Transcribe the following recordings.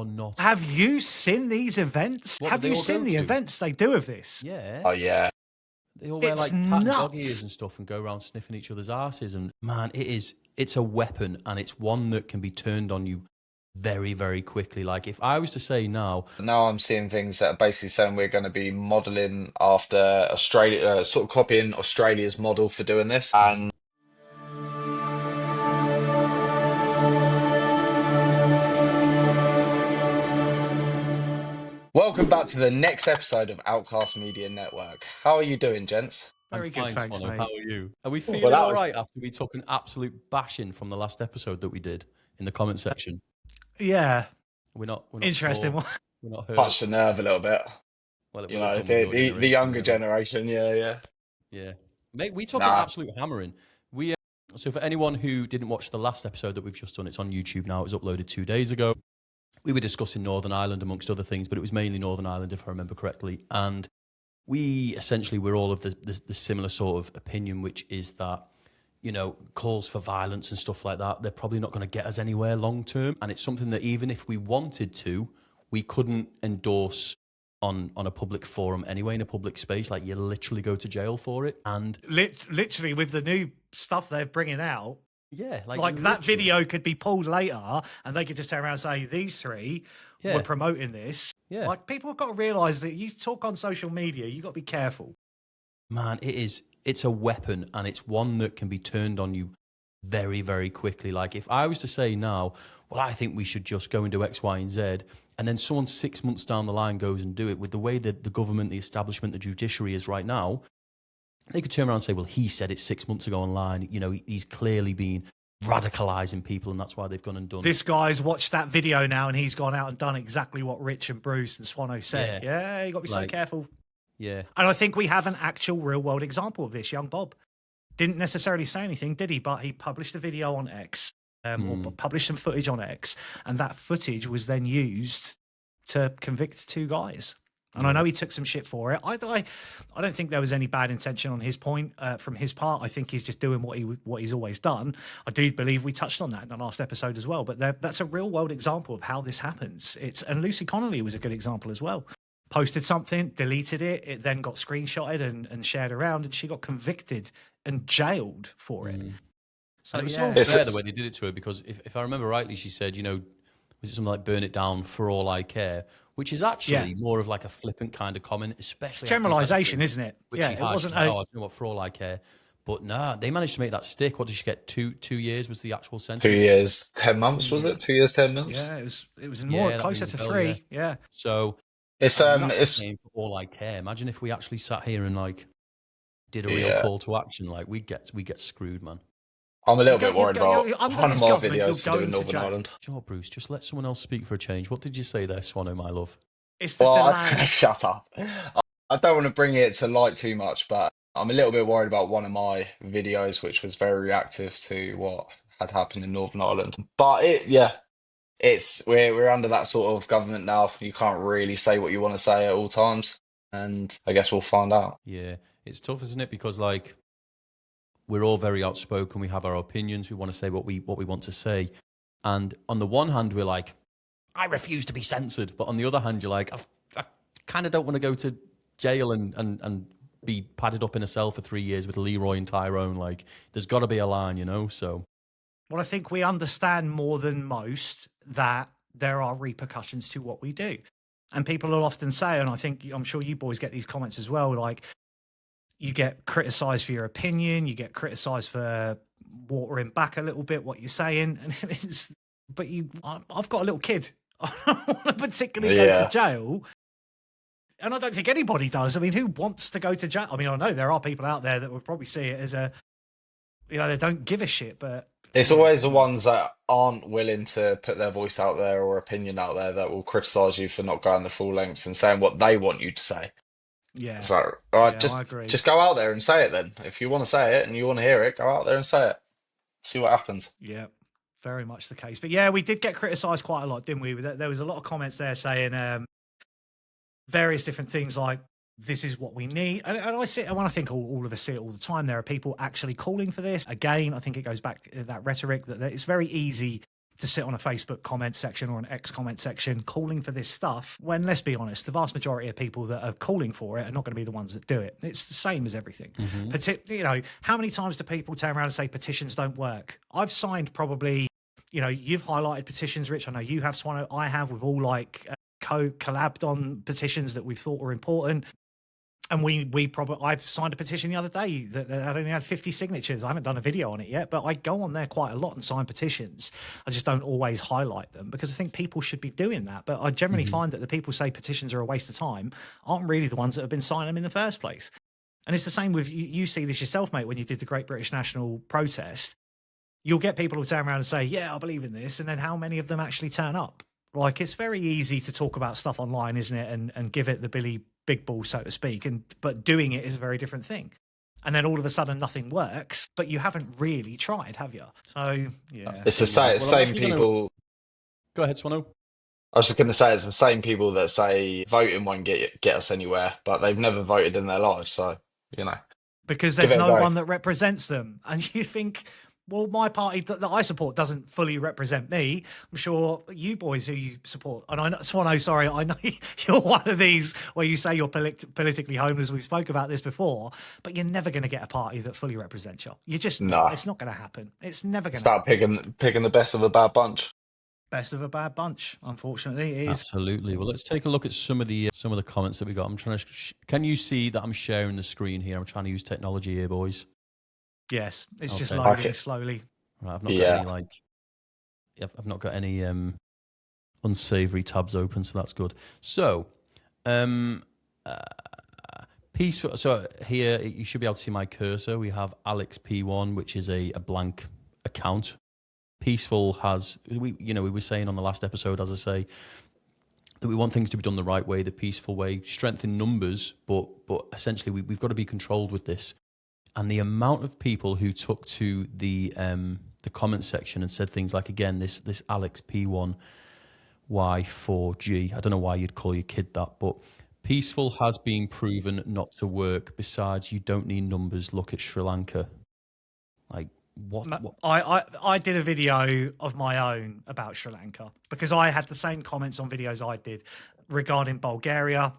you're not. Have you seen these events? What, Have they you all seen go the to? events they do of this? Yeah. Oh yeah. They all wear It's like cat and dog nuts. ears and stuff and go around sniffing each other's asses. And man, it's a weapon, and it's one that can be turned on you very, very quickly. Like if I was to say now, Now I'm seeing things that are basically saying we're going to be modelling after Australia, sort of copying Australia's model for doing this. And welcome back to the next episode of Outcast Media Network. How are you doing, gents? Very I'm good, fine, thanks, Swano. mate. How are you? Are we Well, feeling that all was- right after we took an absolute bashing from the last episode that we did in the comment section? Yeah, We're not interesting sore, one. we're not hurt. Touched the nerve a little bit. Well, it You will have know, done with your the younger generation, generation. Yeah, mate, we took an Nah. absolute hammering. We so for anyone who didn't watch the last episode that we've just done, it's on YouTube now. It was uploaded 2 days ago. We were discussing Northern Ireland amongst other things, but it was mainly Northern Ireland, if I remember correctly. And we essentially were all of the similar sort of opinion, which is that, you know, calls for violence and stuff like that, they're probably not going to get us anywhere long term. And it's something that even if we wanted to, we couldn't endorse on a public forum anyway, in a public space. Like, you literally go to jail for it. And Literally, with the new stuff they're bringing out, yeah, like that literally. video could be pulled later, and they could just turn around and say these three Yeah. were promoting this. Yeah. Like, people have got to realise that you talk on social media, you got to be careful. Man, it's a weapon, and it's one that can be turned on you very, very quickly. Like if I was to say now, well, I think we should just go and do X, Y, and Z, and then someone 6 months down the line goes and do it, with the way that the government, the establishment, the judiciary is right now, they could turn around and say, well, he said it 6 months ago online. You know, he's clearly been radicalising people, and that's why they've gone and done This guy's watched that video now, and he's gone out and done exactly what Rich and Bruce and Swano said. Yeah, you got to be so Like- careful. Yeah. And I think we have an actual real-world example of this. Young Bob didn't necessarily say anything, did he? But he published a video on X, or published some footage on X, and that footage was then used to convict two guys. And I know he took some shit for it. I don't think there was any bad intention on his point from his part. I think he's just doing what he's always done. I do believe we touched on that in the last episode as well. But that's a real world example of how this happens. And Lucy Connolly was a good example as well. Posted something, deleted it. It then got screenshotted and shared around, and she got convicted and jailed for it. So And it was yeah. so unfair the way they did it to her, because if I remember rightly, she said, you know, was it something like "burn it down for all I care," which is actually more of like a flippant kind of comment, especially generalization, isn't it? Which Yeah, she it has. wasn't. She's like, oh, I don't know what, for all I care. But nah, they managed to make that stick. What did she get? Two years was the actual sentence. 2 years, 10 months, was it? 2 years, 10 months? Yeah, it was more that closer rings to a bell, 3. Yeah. So It's I mean, that's it's the game for all I care. Imagine if we actually sat here and like did a real Yeah. call to action. Like we get screwed, man. I'm a little You're bit worried go- about you're under one of this my government, you're videos to do going in to Northern jail. Ireland. Do you know what, Bruce? Just let someone else speak for a change. What did you say there, Swano, my love? It's the Well, delay. shut up. I don't want to bring it to light too much, but I'm a little bit worried about one of my videos, which was very reactive to what had happened in Northern Ireland. But we're under that sort of government now. You can't really say what you want to say at all times, and I guess we'll find out. Yeah, it's tough, isn't it? Because like we're all very outspoken. We have our opinions. We want to say what we want to say. And on the one hand, we're like, I refuse to be censored. But on the other hand, you're like, I kind of don't want to go to jail and be padded up in a cell for 3 years with Leroy and Tyrone. Like, there's got to be a line, you know? So, Well, I think we understand more than most that there are repercussions to what we do. And people will often say, and I'm sure you boys get these comments as well, like you get criticized for your opinion, you get criticized for watering back a little bit what you're saying. And I've got a little kid. I don't want to particularly go to jail. And I don't think anybody does. I mean, who wants to go to jail? I mean, I know there are people out there that would probably see it as they don't give a shit, but It's always the ones that aren't willing to put their voice out there or opinion out there that will criticize you for not going the full lengths and saying what they want you to say. yeah. So, all right, Yeah, I agree. just go out there and say it then. If you want to say it and you want to hear it, go out there and say it. See what happens. Yeah, very much the case. But yeah, we did get criticised quite a lot, didn't we? There was a lot of comments there saying various different things like, this is what we need. And I see it, and when I think all of us see it all the time, there are people actually calling for this. Again, I think it goes back to that rhetoric that it's very easy to sit on a Facebook comment section or an X comment section calling for this stuff, when, let's be honest, the vast majority of people that are calling for it are not going to be the ones that do it. It's the same as everything. You know, how many times do people turn around and say petitions don't work? I've signed probably, you know, you've highlighted petitions, Rich. I know you have, Swano. I have. We've all like collabed on petitions that we thought were important. And I've signed a petition the other day that only had 50 signatures. I haven't done a video on it yet, but I go on there quite a lot and sign petitions. I just don't always highlight them because I think people should be doing that. But I generally find that the people say petitions are a waste of time aren't really the ones that have been signing them in the first place. And it's the same with you see this yourself, mate, when you did the Great British National Protest. You'll get people who turn around and say, yeah, I believe in this. And then how many of them actually turn up? Like, it's very easy to talk about stuff online, isn't it? And give it the big ball, so to speak. But doing it is a very different thing. And then all of a sudden nothing works, but you haven't really tried, have you? So, yeah. It's the same people. Go ahead, Swano. I was just going to say, it's the same people that say voting won't get us anywhere, but they've never voted in their lives. So, you know. Because there's no one that represents them. And you think, well, my party that I support doesn't fully represent me. I'm sure you boys who you support, and I know, Swano, sorry, I know you're one of these where you say you're politically homeless. We've spoke about this before, but you're never going to get a party that fully represents you. You just, no, it's not going to happen. It's never going to happen. It's about picking the best of a bad bunch. Best of a bad bunch, unfortunately. It is. Absolutely. Well, let's take a look at some of the comments that we got. I'm trying to. Can you see that I'm sharing the screen here? I'm trying to use technology here, boys. Yes, it's just loading slowly. Right, I've not got any I've not got any unsavory tabs open, so that's good. So, peaceful. So here you should be able to see my cursor. We have Alex P1, which is a blank account. Peaceful has we were saying on the last episode, as I say, that we want things to be done the right way, the peaceful way, strength in numbers, but essentially we've got to be controlled with this. And the amount of people who took to the comment section and said things like, again, this Alex P1Y4G, I don't know why you'd call your kid that, but peaceful has been proven not to work. Besides, you don't need numbers. Look at Sri Lanka. Like, what? I did a video of my own about Sri Lanka because I had the same comments on videos I did regarding Bulgaria.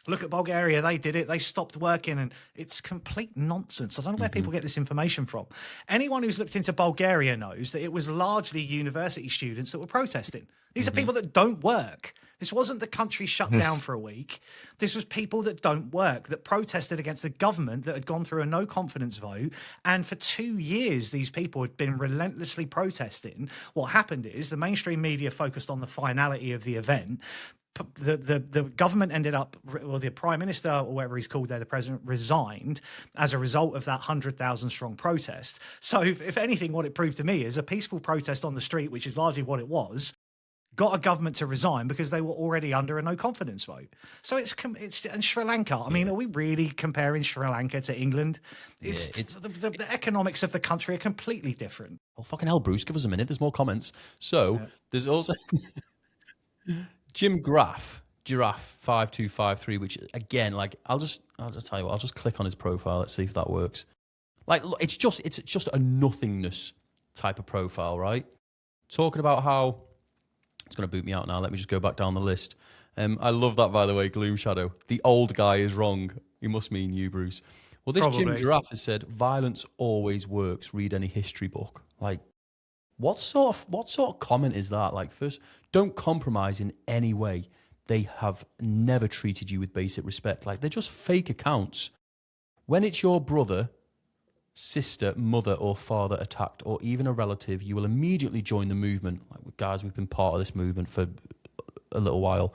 Look at Bulgaria, they did it. They stopped working, and it's complete nonsense. I don't know where people get this information from. Anyone who's looked into Bulgaria knows that it was largely university students that were protesting. These are people that don't work. This wasn't the country shut down for a week. This was people that don't work, that protested against a government that had gone through a no confidence vote. And for 2 years, these people had been relentlessly protesting. What happened is the mainstream media focused on the finality of the event. The government ended up, or the prime minister, or whatever he's called there, the president, resigned as a result of that 100,000 strong protest. So if anything, what it proved to me is a peaceful protest on the street, which is largely what it was, got a government to resign because they were already under a no confidence vote. So it's and Sri Lanka. I mean, are we really comparing Sri Lanka to England? The economics of the country are completely different. Oh, fucking hell, Bruce, give us a minute. There's more comments. So there's also Jim Giraffe 5253, which again, like I'll just tell you what, I'll just click on his profile. Let's see if that works. Like, look, it's just a nothingness type of profile, right? Talking about how it's going to boot me out now. Let me just go back down the list. I love that, by the way, Gloom Shadow. The old guy is wrong. He must mean you, Bruce. Well, this Probably. Jim Giraffe has said, violence always works. Read any history book. Like, what sort of comment is that? Like, first, don't compromise in any way. They have never treated you with basic respect. Like, they're just fake accounts. When it's your brother, sister, mother, or father attacked, or even a relative, you will immediately join the movement. Like, guys, we've been part of this movement for a little while.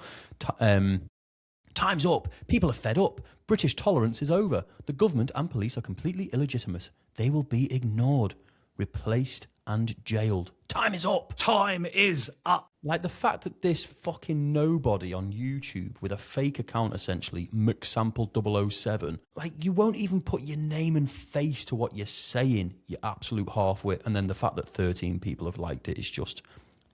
Time's up. People are fed up. British tolerance is over. The government and police are completely illegitimate. They will be ignored, replaced, and jailed. Time is up. Time is up. Like, the fact that this fucking nobody on YouTube with a fake account, essentially, McSample007, like, you won't even put your name and face to what you're saying, you absolute half-wit. And then the fact that 13 people have liked it is just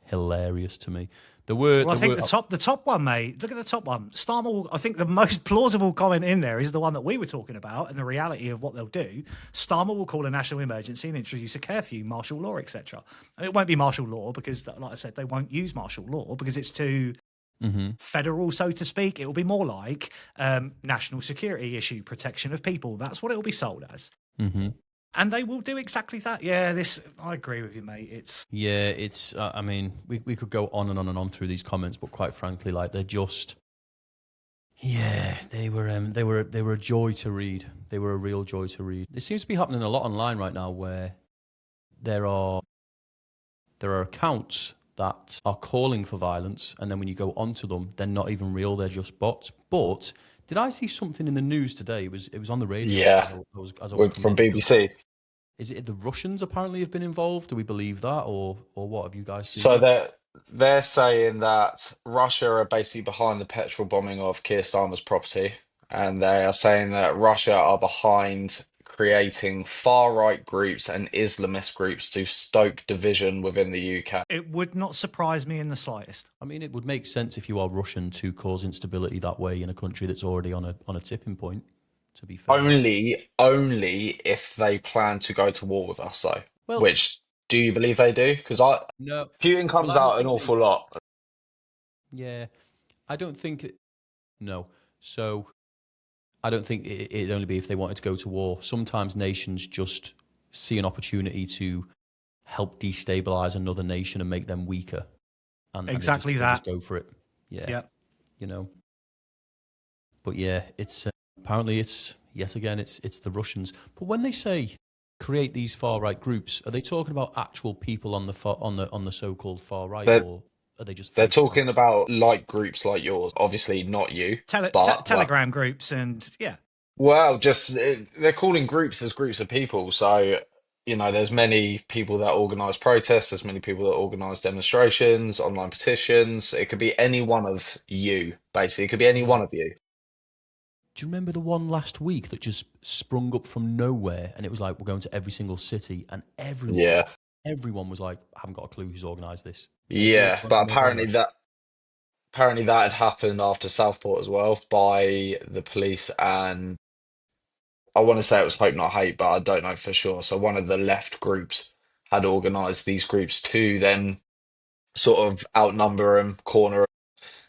hilarious to me. Well, I think the top one, mate. Look at the top one. Starmer. I think the most plausible comment in there is the one that we were talking about, and the reality of what they'll do. Starmer will call a national emergency and introduce a curfew, martial law, etc. And it won't be martial law because, like I said, they won't use martial law because it's too federal, so to speak. It will be more like national security issue, protection of people. That's what it will be sold as. And they will do exactly that. Yeah, I agree with you, mate. It's. I mean, we could go on and on and on through these comments, but quite frankly, like they're just. Yeah, they were a joy to read. They were a real joy to read. It seems to be happening a lot online right now, where there are accounts that are calling for violence, and then when you go onto them, they're not even real. They're just bots. But did I see something in the news today? It was on the radio. Yeah, as I was from BBC. Is it the Russians apparently have been involved? Do we believe that, or what have you guys seen? So they're saying that Russia are basically behind the petrol bombing of Keir Starmer's property, and they are saying that Russia are behind creating far-right groups and Islamist groups to stoke division within the UK. It would not surprise me in the slightest. I mean, it would make sense if you are Russian to cause instability that way in a country that's already on a tipping point. To be fair, Only if they plan to go to war with us, though. Well, Which do you believe they do? Because no, Putin comes well, I don't out an think awful lot. Yeah, I don't think. No, so I don't think it'd only be if they wanted to go to war. Sometimes nations just see an opportunity to help destabilize another nation and make them weaker. And exactly they that. just go for it. Yeah. Yeah. But yeah, it's apparently it's yet again it's the Russians. But when they say create these far right groups, are they talking about actual people on the so-called far right, or are they just? They're talking about like groups like yours. Obviously, not you. Telegram groups and yeah. Well, just they're calling groups as groups of people. So there's many people that organise protests. There's many people that organise demonstrations, online petitions. It could be any one of you, basically. It could be any one of you. Do you remember the one last week that just sprung up from nowhere? And it was like, we're going to every single city, and everyone was like, I haven't got a clue who's organised this. Yeah, but apparently that had happened after Southport as well by the police, and I want to say it was Hope Not Hate, but I don't know for sure. So one of the left groups had organised these groups to then sort of outnumber them, corner them,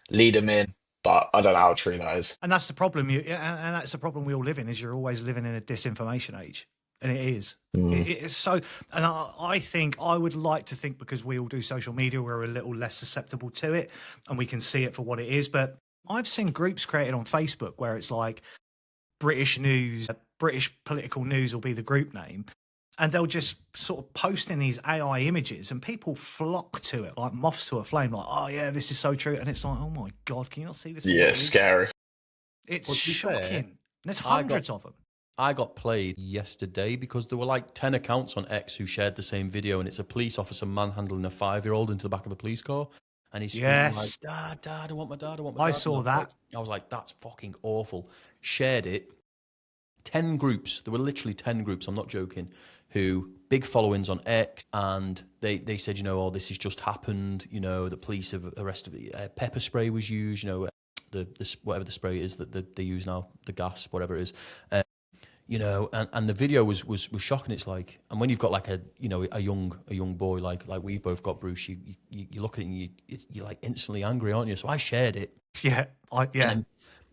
lead them in. But I don't know how true that is. And that's the problem. And that's the problem we all live in, is you're always living in a disinformation age. And it is. It's so, and I think, I would like to think, because we all do social media, we're a little less susceptible to it and we can see it for what it is. But I've seen groups created on Facebook where it's like British news, British political news will be the group name. And they'll just sort of post in these AI images and people flock to it like moths to a flame, like, oh yeah, this is so true. And it's like, oh my God, can you not see this? Yeah, scary. It's shocking. And there's hundreds of them. I got played yesterday because there were like 10 accounts on X who shared the same video, and it's a police officer manhandling a 5-year-old into the back of a police car. And he's screaming like, Dad, I want my dad, I want my dad. I saw that. I was like, that's fucking awful. Shared it. 10 groups. There were literally 10 groups, I'm not joking, who big followings on X, and they said, oh, this has just happened, the police have arrested, pepper spray was used, the whatever the spray is that they use now, the gas, whatever it is, and the video was shocking. It's like, and when you've got like a young boy like we've both got, Bruce, you look at it and you're like instantly angry, aren't you? So I shared it. Yeah,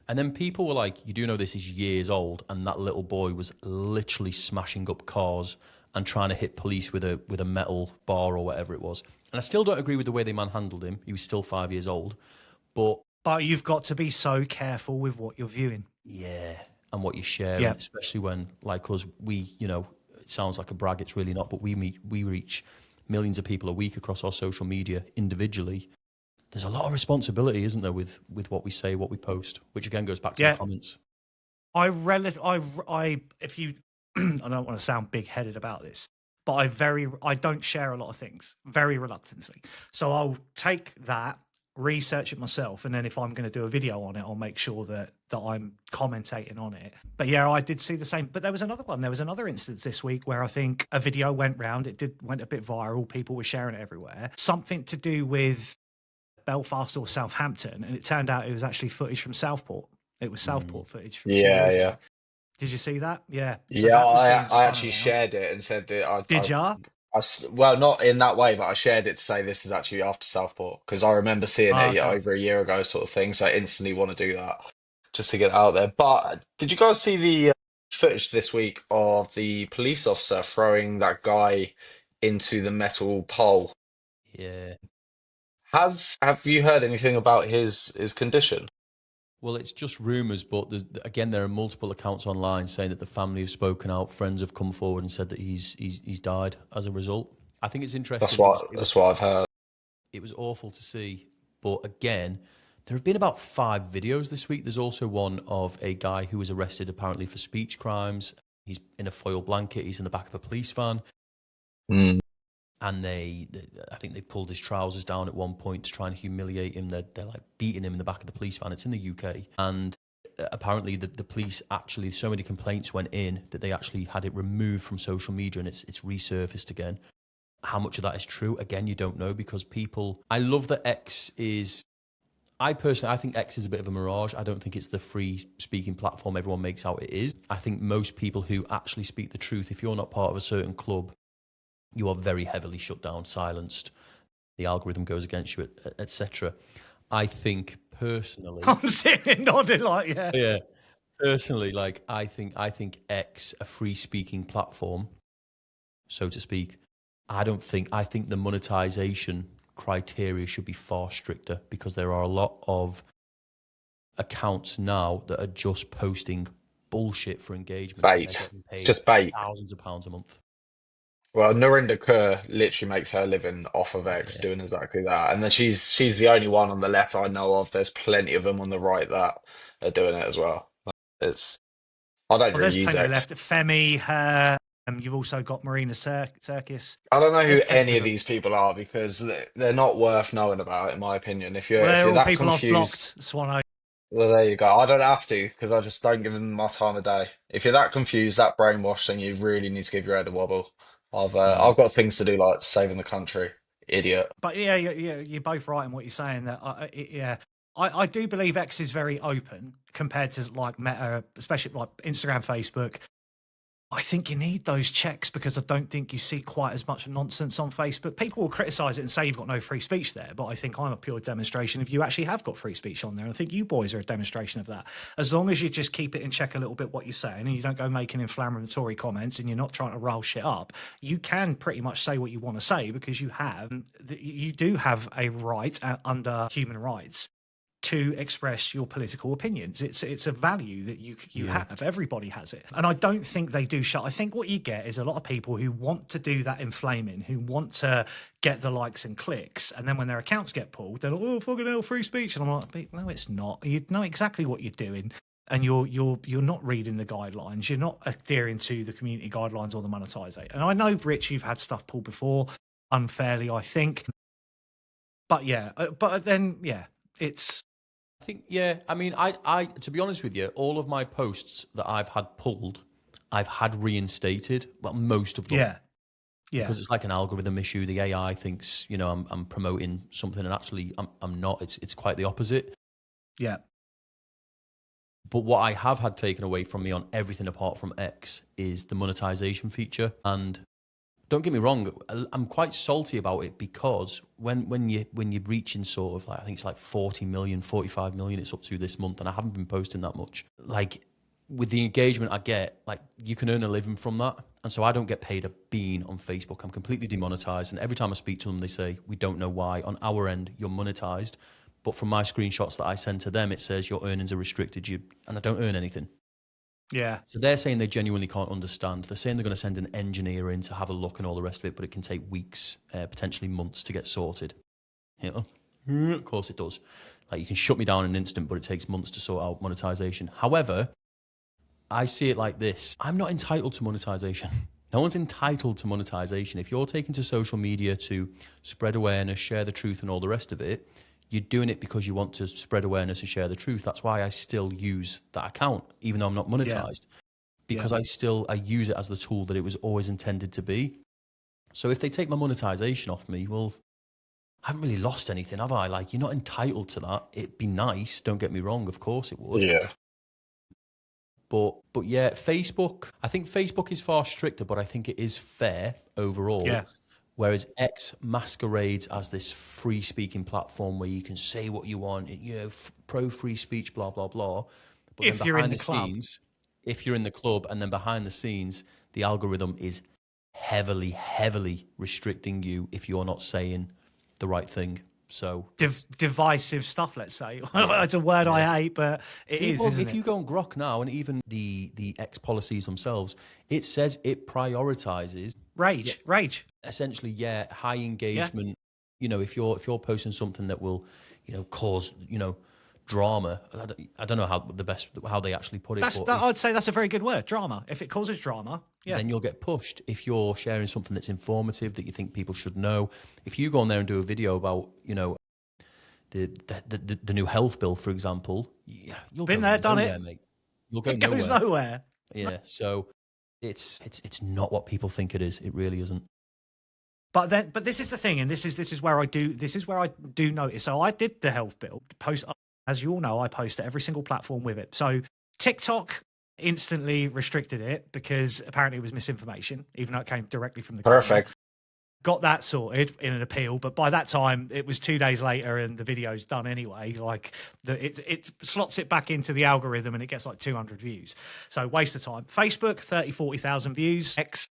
And then people were like, you do know this is years old, and that little boy was literally smashing up cars and trying to hit police with a metal bar or whatever it was. And I still don't agree with the way they manhandled him. He was still 5 years old. But you've got to be so careful with what you're viewing. Yeah, and what you share, especially when, like us, we, it sounds like a brag, it's really not, but we reach millions of people a week across our social media individually. There's a lot of responsibility, isn't there, with what we say, what we post, which again goes back to the comments. If you, I don't want to sound big-headed about this, but I don't share a lot of things very reluctantly. So I'll take that research it myself, and then if I'm going to do a video on it, I'll make sure that I'm commentating on it. But yeah, I did see the same. But there was another one. There was another instance this week where I think a video went round. Went a bit viral. People were sharing it everywhere. Something to do with Belfast or Southampton, and it turned out it was actually footage from Southport. It was Southport footage from 2 years ago. Did you see that? Yeah. So yeah, I actually shared it and said that Did ya? Well, not in that way, but I shared it to say this is actually after Southport because I remember seeing it over a year ago, sort of thing. So I instantly want to do that just to get it out there. But did you guys see the footage this week of the police officer throwing that guy into the metal pole? Yeah. Have you heard anything about his condition? Well, it's just rumours, but there are multiple accounts online saying that the family have spoken out, friends have come forward and said that he's died as a result. I think it's interesting. That's what I've heard. It was awful to see, but again, there have been about 5 videos this week. There's also one of a guy who was arrested apparently for speech crimes. He's in a foil blanket. He's in the back of a police van. Mm. And I think they pulled his trousers down at one point to try and humiliate him. They're like beating him in the back of the police van. It's in the UK. And apparently the police actually, so many complaints went in that they actually had it removed from social media and it's resurfaced again. How much of that is true? Again, you don't know because I love that X is, I think X is a bit of a mirage. I don't think it's the free speaking platform everyone makes out it is. I think most people who actually speak the truth, if you're not part of a certain club, you are very heavily shut down, silenced. The algorithm goes against you, etc. I think personally, I'm sitting nodding like yeah. Personally, like I think X, a free speaking platform, so to speak. I think the monetization criteria should be far stricter because there are a lot of accounts now that are just posting bullshit for engagement. Bait, just bait. Thousands of pounds a month. Well, Narinder Kaur literally makes her living off of X doing exactly that. And then she's the only one on the left I know of. There's plenty of them on the right that are doing it as well. I don't really use X. Left. Femi, her, you've also got Marina Circus. I don't know who any of these people are because they're not worth knowing about, in my opinion. If you're that people confused, I've blocked, Swano. Well, there you go. I don't have to because I just don't give them my time of day. If you're that confused, that brainwashed, then you really need to give your head a wobble. I've got things to do like saving the country, idiot. But yeah, you're both right in what you're saying. That I do believe X is very open compared to like Meta, especially like Instagram, Facebook. I think you need those checks because I don't think you see quite as much nonsense on Facebook. People will criticise it and say you've got no free speech there, but I think I'm a pure demonstration of you actually have got free speech on there. And I think you boys are a demonstration of that. As long as you just keep it in check a little bit what you're saying and you don't go making inflammatory comments and you're not trying to roll shit up, you can pretty much say what you want to say because you do have a right under human rights to express your political opinions. It's a value that you have. Everybody has it. And I don't think they do shut. I think what you get is a lot of people who want to do that inflaming, who want to get the likes and clicks, and then when their accounts get pulled, they're like, oh, fucking hell, free speech. And I'm like, no, it's not. You know exactly what you're doing. And you're not reading the guidelines. You're not adhering to the community guidelines or the monetization. And I know, Rich, you've had stuff pulled before, unfairly, I think. But it's... I think, yeah, I mean, I to be honest with you, all of my posts that I've had pulled, I've had reinstated. Well, most of them. Yeah. Because it's like an algorithm issue. The AI thinks, I'm promoting something and actually I'm not. It's quite the opposite. Yeah. But what I have had taken away from me on everything apart from X is the monetization feature. And don't get me wrong, I'm quite salty about it because when you're reaching sort of like, I think it's like 40 million, 45 million it's up to this month, and I haven't been posting that much. Like with the engagement I get, like you can earn a living from that. And so I don't get paid a bean on Facebook. I'm completely demonetized. And every time I speak to them, they say, we don't know why. On our end, you're monetized. But from my screenshots that I send to them, it says your earnings are restricted, and I don't earn anything. Yeah. So they're saying they genuinely can't understand. They're saying they're going to send an engineer in to have a look and all the rest of it, but it can take weeks, potentially months to get sorted. Of course it does. Like you can shut me down in an instant, but it takes months to sort out monetization. However, I see it like this. I'm not entitled to monetization. No one's entitled to monetization. If you're taking to social media to spread awareness, share the truth and all the rest of it, you're doing it because you want to spread awareness and share the truth. That's why I still use that account, even though I'm not monetized, because I use it as the tool that it was always intended to be. So if they take my monetization off me, well, I haven't really lost anything, have I? Like, you're not entitled to that. It'd be nice, don't get me wrong, of course it would. Yeah. But yeah, Facebook, I think Facebook is far stricter, but I think it is fair overall. Yeah. Whereas X masquerades as this free speaking platform where you can say what you want, pro free speech, blah, blah, blah. But If then you're in behind the the club. scenes, if you're in the club, and then behind the scenes, the algorithm is heavily, heavily restricting you if you're not saying the right thing. So divisive stuff, let's say. It's a word I hate, but it is, isn't if it? you go on Grok now, and even the X policies themselves, it says it prioritizes Rage. essentially, high engagement. You know, if you're posting something that will, cause, drama. I don't know how they actually put it. I'd say that's a very good word, drama. If it causes drama, then you'll get pushed. If you're sharing something that's informative that you think people should know, if you go on there and do a video about, the new health bill, for example, you'll Been go there, done nowhere, it. mate. You'll go It goes nowhere. nowhere. Yeah, so it's not what people think it is. It really isn't. But this is the thing, and this is where I do notice. So I did the health bill post, as you all know, I post to every single platform with it. So TikTok instantly restricted it because apparently it was misinformation, even though it came directly from the government. Perfect. Got that sorted in an appeal, but by that time it was 2 days later and the video's done anyway. Like it slots it back into the algorithm and it gets like 200 views. So waste of time. Facebook 40,000 views. X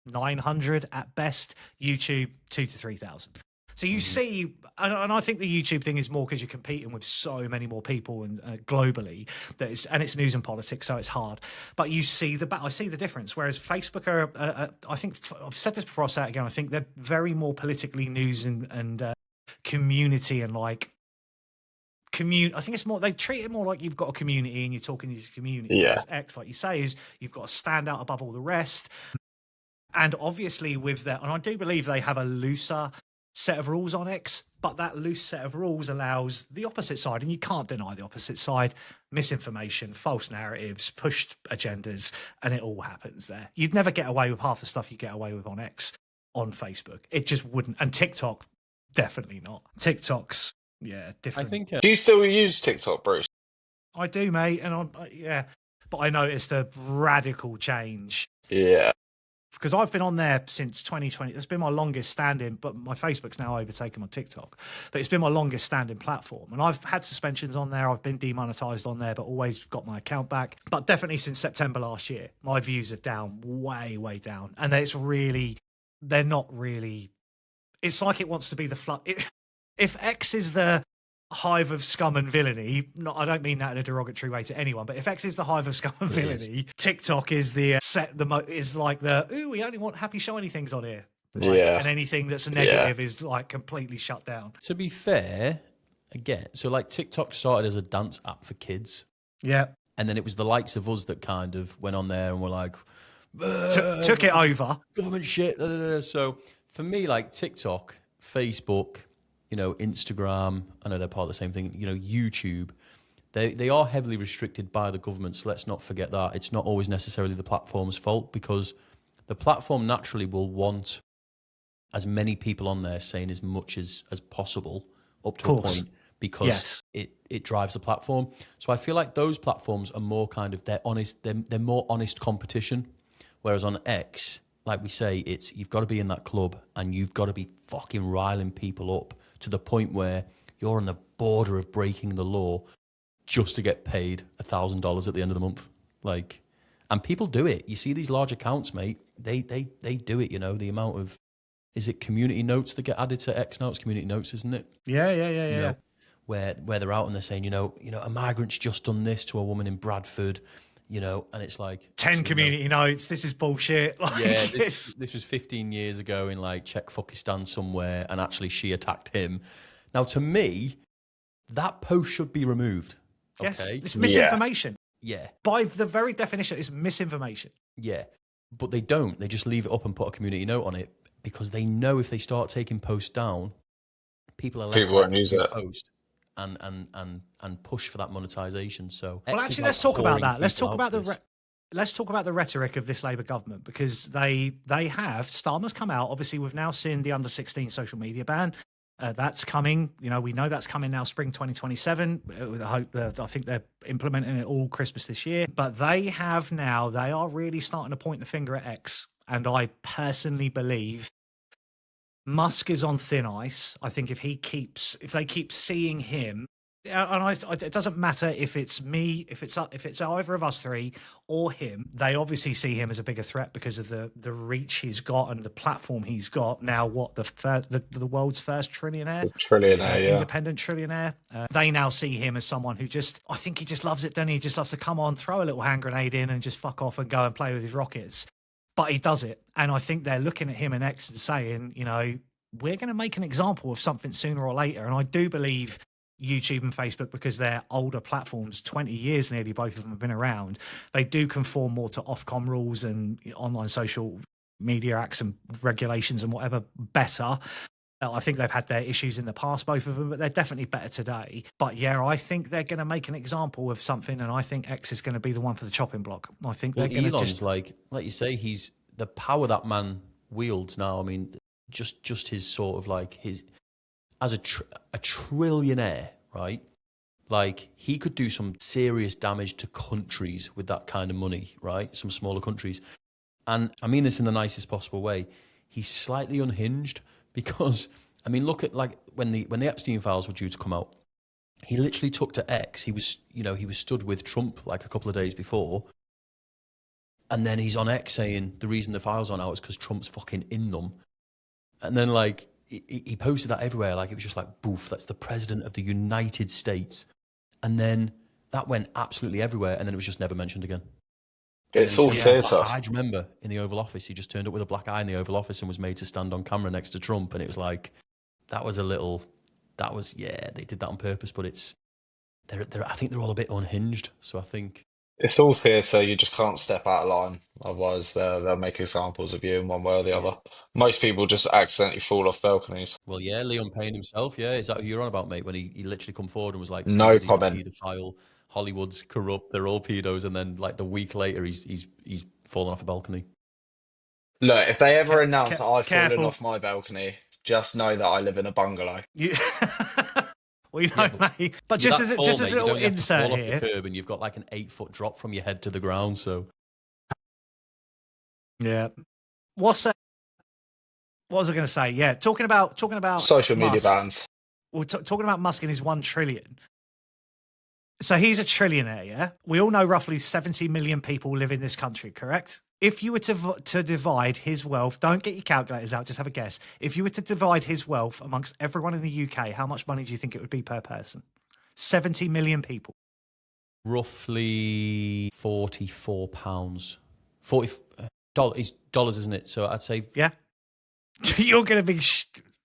900 at best. YouTube 2,000 to 3,000. So you see, and I think the YouTube thing is more because you're competing with so many more people and globally and it's news and politics, so it's hard. But you see I see the difference. Whereas Facebook are, I think I've said this before, I'll say it again. I think they're very more politically news and community and like I think it's more, they treat it more like you've got a community and you're talking to your community. Yeah. Whereas X, like you say, is you've got to stand out above all the rest. And obviously with that, and I do believe they have a looser set of rules on X, but that loose set of rules allows the opposite side, and you can't deny the opposite side, misinformation, false narratives, pushed agendas, and it all happens there. You'd never get away with half the stuff you get away with on X, on Facebook. It just wouldn't. And TikTok, definitely not. TikTok's, different. I think. Do you still use TikTok, Bruce? I do, mate, and but I noticed a radical change. Yeah. Because I've been on there since 2020. It's been my longest standing, but my Facebook's now overtaken my TikTok. But it's been my longest standing platform. And I've had suspensions on there. I've been demonetized on there, but always got my account back. But definitely since September last year, my views are down, way, way down. And they're not really, it's like it wants to be the flood. If X is the hive of scum and villainy, I don't mean that in a derogatory way to anyone, but if X is the hive of scum and villainy, TikTok is we only want happy shiny things on here. And anything that's negative is like completely shut down. To be fair, again, so like TikTok started as a dance app for kids. Yeah. And then it was the likes of us that kind of went on there and were like, took it over. Government shit. Da, da, da. So for me, like TikTok, Facebook, Instagram, I know they're part of the same thing, YouTube, they are heavily restricted by the government. So let's not forget that. It's not always necessarily the platform's fault, because the platform naturally will want as many people on there saying as much as possible up to a point, because it drives the platform. So I feel like those platforms are more kind of, they're honest, they're more honest competition. Whereas on X, like we say, you've got to be in that club and you've got to be fucking riling people up to the point where you're on the border of breaking the law just to get paid $1,000 at the end of the month. Like, and people do it. You see these large accounts, mate, they do it, the amount of, is it community notes that get added to X now? It's community notes, isn't it? Yeah. Where they're out and they're saying, a migrant's just done this to a woman in Bradford, and it's like 10 community notes. This is bullshit. Yeah, this was 15 years ago in like Czechoslovakia somewhere, and actually she attacked him. Now, to me, that post should be removed. Yes, okay? It's misinformation. Yeah. By the very definition, it's misinformation. Yeah, but they don't. They just leave it up and put a community note on it, because they know if they start taking posts down, people won't use it. Post. and push for that monetization. So well, X is actually, like let's talk about pouring that. Let's people talk out about for the this. let's talk about the rhetoric of this Labour government, because they have Starmer's come out. Obviously, we've now seen the under 16 social media ban. That's coming. You know, we know that's coming now, spring 2027. With the hope that I think they're implementing it all Christmas this year. But they are really starting to point the finger at X. And I personally believe Musk is on thin ice. I think if they keep seeing him, it doesn't matter if it's me, if it's either of us three or him. They obviously see him as a bigger threat because of the reach he's got and the platform he's got. Now, the world's first Trillionaire, yeah. independent trillionaire. They now see him as someone who I think he just loves it, doesn't he? He just loves to come on, throw a little hand grenade in, and just fuck off and go and play with his rockets. But he does it, and I think they're looking at him and X and saying, you know, we're going to make an example of something sooner or later. And I do believe YouTube and Facebook, because they're older platforms, 20 years nearly, both of them have been around, they do conform more to Ofcom rules and online social media acts and regulations and whatever better. I think they've had their issues in the past, both of them, but they're definitely better today. But yeah, I think they're going to make an example of something, and I think X is going to be the one for the chopping block. I think they're going to Elon's like you say, he's the power that man wields now. I mean, just his sort of like his as a trillionaire, right? Like, he could do some serious damage to countries with that kind of money, right? Some smaller countries. And I mean this in the nicest possible way. He's slightly unhinged because, I mean, look at like when the Epstein files were due to come out, he literally took to X. He was stood with Trump like a couple of days before. And then he's on X saying the reason the files aren't out is because Trump's fucking in them. And then like, he posted that everywhere, like it was just like, boof, that's the president of the United States. And then that went absolutely everywhere, and then it was just never mentioned again. It's all theatre. I remember in the Oval Office, he just turned up with a black eye in the Oval Office and was made to stand on camera next to Trump, and it was like, they did that on purpose, but I think they're all a bit unhinged, so I think... It's all theatre. You just can't step out of line. Otherwise, they'll make examples of you in one way or the other. Most people just accidentally fall off balconies. Well, yeah, Leon Payne himself, yeah. Is that who you're on about, mate? When he literally come forward and was like, No he's a comment. paedophile, Hollywood's corrupt, they're all pedos, and then like the week later, he's fallen off a balcony. Look, if they ever announce that I've careful. fallen off my balcony, just know that I live in a bungalow. We know, mate. But just as a little insert fall here, off the curb, and you've got like an 8-foot drop from your head to the ground. So, yeah. What was I going to say? Yeah, talking about Social media Musk. bans. We're talking about Musk and his 1 trillion. So he's a trillionaire, yeah? We all know roughly 70 million people live in this country, correct? If you were to divide his wealth, don't get your calculators out, just have a guess. If you were to divide his wealth amongst everyone in the UK, how much money do you think it would be per person? 70 million people. roughly £44. $40 isn't it? So I'd say Yeah. You're going to be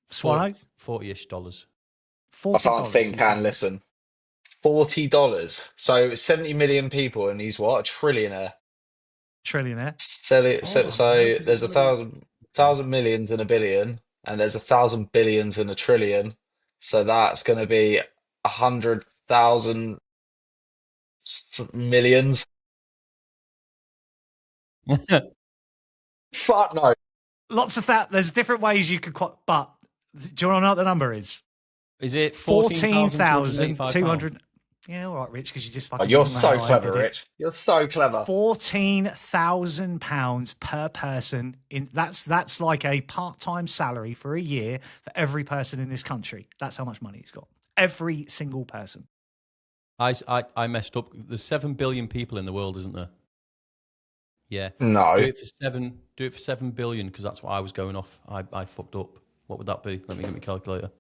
swallowed. $40-ish. I can't think and listen. $40. So 70 million people, and he's what? A trillionaire. Trillionaire. So Hold on, no, 'cause there's it's a gonna thousand millions in a billion, and there's 1,000 billions in a trillion. So that's going to be 100,000 millions. Fuck no. Lots of that. There's different ways you could but do you want to know what the number is? Is it 14,200? Yeah, all right, Rich, because you just Oh, fucking... you're so clever, Rich. You're so clever. £14,000 per person. That's like a part-time salary for a year for every person in this country. That's how much money he's got. Every single person. I messed up. There's 7 billion people in the world, isn't there? Yeah. No. Do it for 7 billion, because that's what I was going off. I fucked up. What would that be? Let me get my calculator.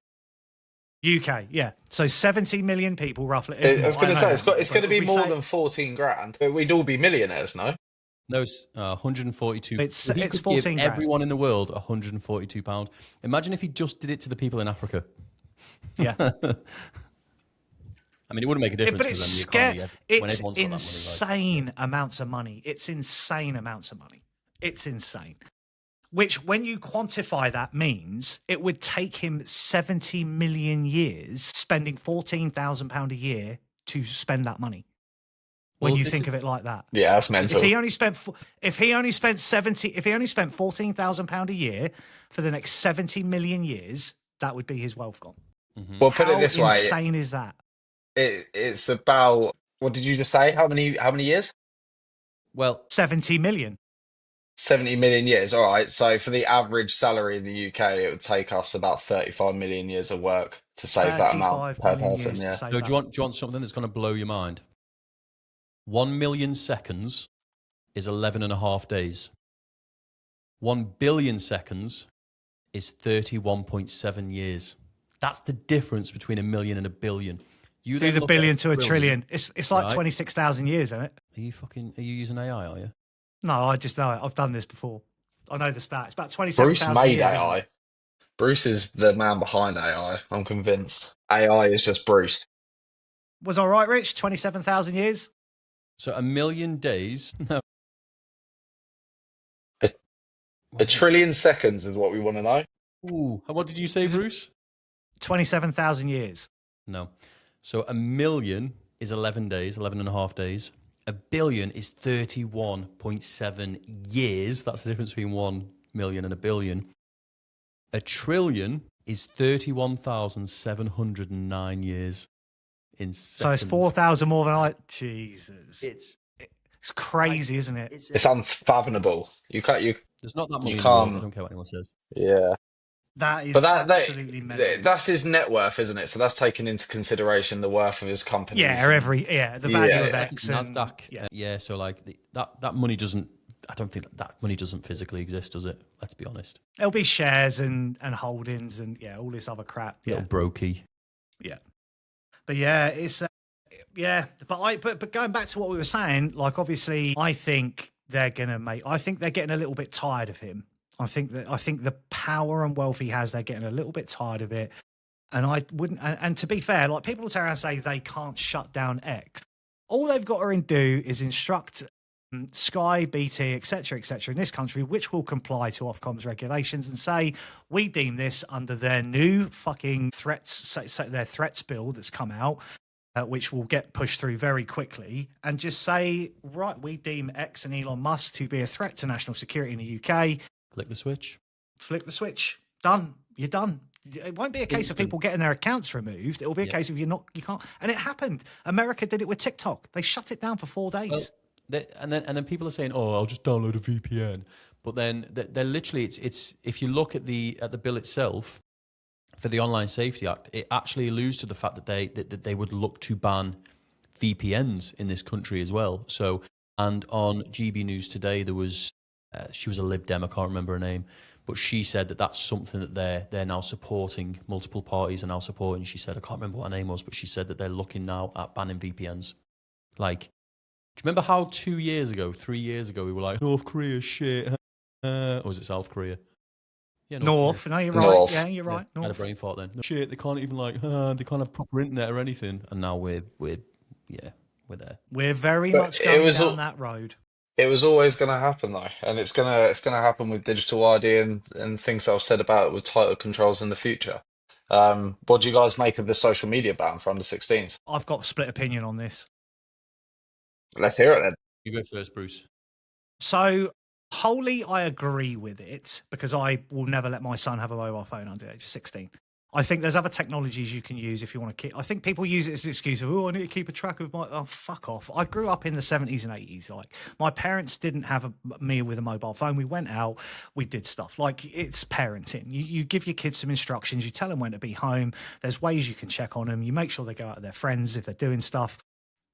UK, yeah. So 70 million people, roughly. I was going to say, it's going to be more than 14 grand. We'd all be millionaires, no? No, it's 142. It's he could 14 give grand. everyone in the world £142. Imagine if he just did it to the people in Africa. Yeah. I mean, it wouldn't make a difference. But it's for them, the economy, it's when everyone's got that money, insane amounts of money. It's insane amounts of money. It's insane. which when you quantify that means it would take him 70 million years spending £14,000 a year to spend that money. When Well, you this think is- of it like that. Yeah, that's If mental. he only spent £14,000 a year for the next 70 million years, that would be his wealth gone. Well, put it How this way, insane is that? it's about, what did you just say? How many years? Well, 70 million. 70 million years. All right. So for the average salary in the UK, it would take us about 35 million years of work to save that amount 35 per million person. years to Yeah. save so that. do you want something that's going to blow your mind? 1 million seconds is 11 and a half days. 1 billion seconds is 31.7 years. That's the difference between a million and a billion. You Do then the look at billion to a trillion. It's like right? 26,000 years, isn't it? Are you using AI, are you? No, I just know it. I've done this before. I know the stats. It's about Bruce 27,000 made years. Isn't AI. it? Bruce is the man behind AI. I'm convinced. AI is just Bruce. Was I right, Rich? 27,000 years? So a million days. No. A trillion seconds is what we want to know. Ooh. And what did you say, Bruce? 27,000 years. No. So a million is 11 days, 11 and a half days. A billion is 31.7 years. That's the difference between 1 million and a billion. A trillion is 31,709 years in seconds. So it's 4,000 more than I. Jesus. It's crazy, isn't it? It's unfathomable. You can't. There's not that many You in the world. I can't. don't care what anyone says. Yeah. That is But absolutely mental. that's his net worth, isn't it? So that's taking into consideration the worth of his company. the value Yeah, of it's Like X. Nasdaq. And, Yeah. So like that money doesn't. I don't think that money doesn't physically exist, does it? Let's be honest. It'll be shares and holdings and all this other crap. Little brokey. Yeah. But yeah, it's but going back to what we were saying, like obviously I think they're getting a little bit tired of him. I think the power and wealth he has, they're getting a little bit tired of it. And I wouldn't and to be fair, like people will turn around and say they can't shut down X. All they've got to do is instruct Sky, BT, etc., in this country, which will comply to Ofcom's regulations, and say we deem this under their new fucking threats, their threats bill that's come out, which will get pushed through very quickly, and just say, right, we deem X and Elon Musk to be a threat to national security in the UK. Flick the switch. Flick the switch. Done. You're done. It won't be a case Instant. of people getting their accounts removed. It will be a case of you can't. And it happened. America did it with TikTok. They shut it down for 4 days. Well, and then people are saying, "Oh, I'll just download a VPN." But then they're literally it's if you look at the bill itself for the Online Safety Act, it actually alludes to the fact that they would look to ban VPNs in this country as well. So, and on GB News today, there was she was a Lib Dem, I can't remember her name, but she said that that's something that they're now supporting. Multiple parties are now supporting. She said, I can't remember what her name was, but she said that they're looking now at banning VPNs. Like, do you remember how 3 years ago, we were like, North Korea shit, or was it South Korea? Yeah, North. No, you're right. North. Yeah, you're right. I had a North. brain fart then. No, shit, they can't even they can't have proper internet or anything. And now we're there. We're very But much it going was down all- that road. It was always going to happen though, and it's gonna happen with digital ID and things that I've said about it with tighter controls in the future. What do you guys make of the social media ban for under 16s? I've got a split opinion on this. Let's hear it then. You go first, Bruce. So wholly, I agree with it because I will never let my son have a mobile phone under the age of 16. I think there's other technologies you can use if you want to keep. I think people use it as an excuse of, I need to keep a track of my. Oh, fuck off! I grew up in the 70s and 80s. Like my parents didn't have me with a mobile phone. We went out, we did stuff. Like it's parenting. You give your kids some instructions. You tell them when to be home. There's ways you can check on them. You make sure they go out with their friends if they're doing stuff.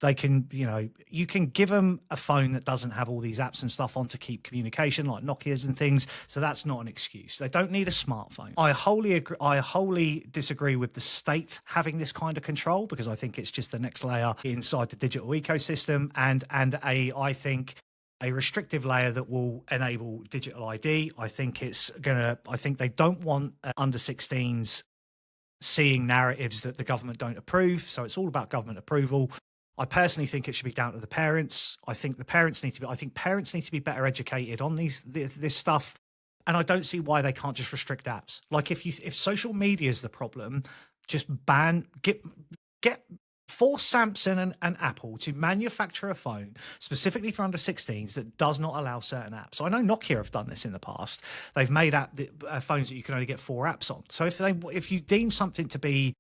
They can, you can give them a phone that doesn't have all these apps and stuff on to keep communication, like Nokia's and things. So that's not an excuse. They don't need a smartphone. I wholly disagree with the state having this kind of control because I think it's just the next layer inside the digital ecosystem and I think a restrictive layer that will enable digital ID. I think they don't want under 16s seeing narratives that the government don't approve. So it's all about government approval. I personally think it should be down to the parents. I think parents need to be better educated on this stuff. And I don't see why they can't just restrict apps. Like if social media is the problem, just force Samsung and Apple to manufacture a phone specifically for under 16s that does not allow certain apps. So I know Nokia have done this in the past. They've made phones that you can only get 4 apps on. So if you deem something to be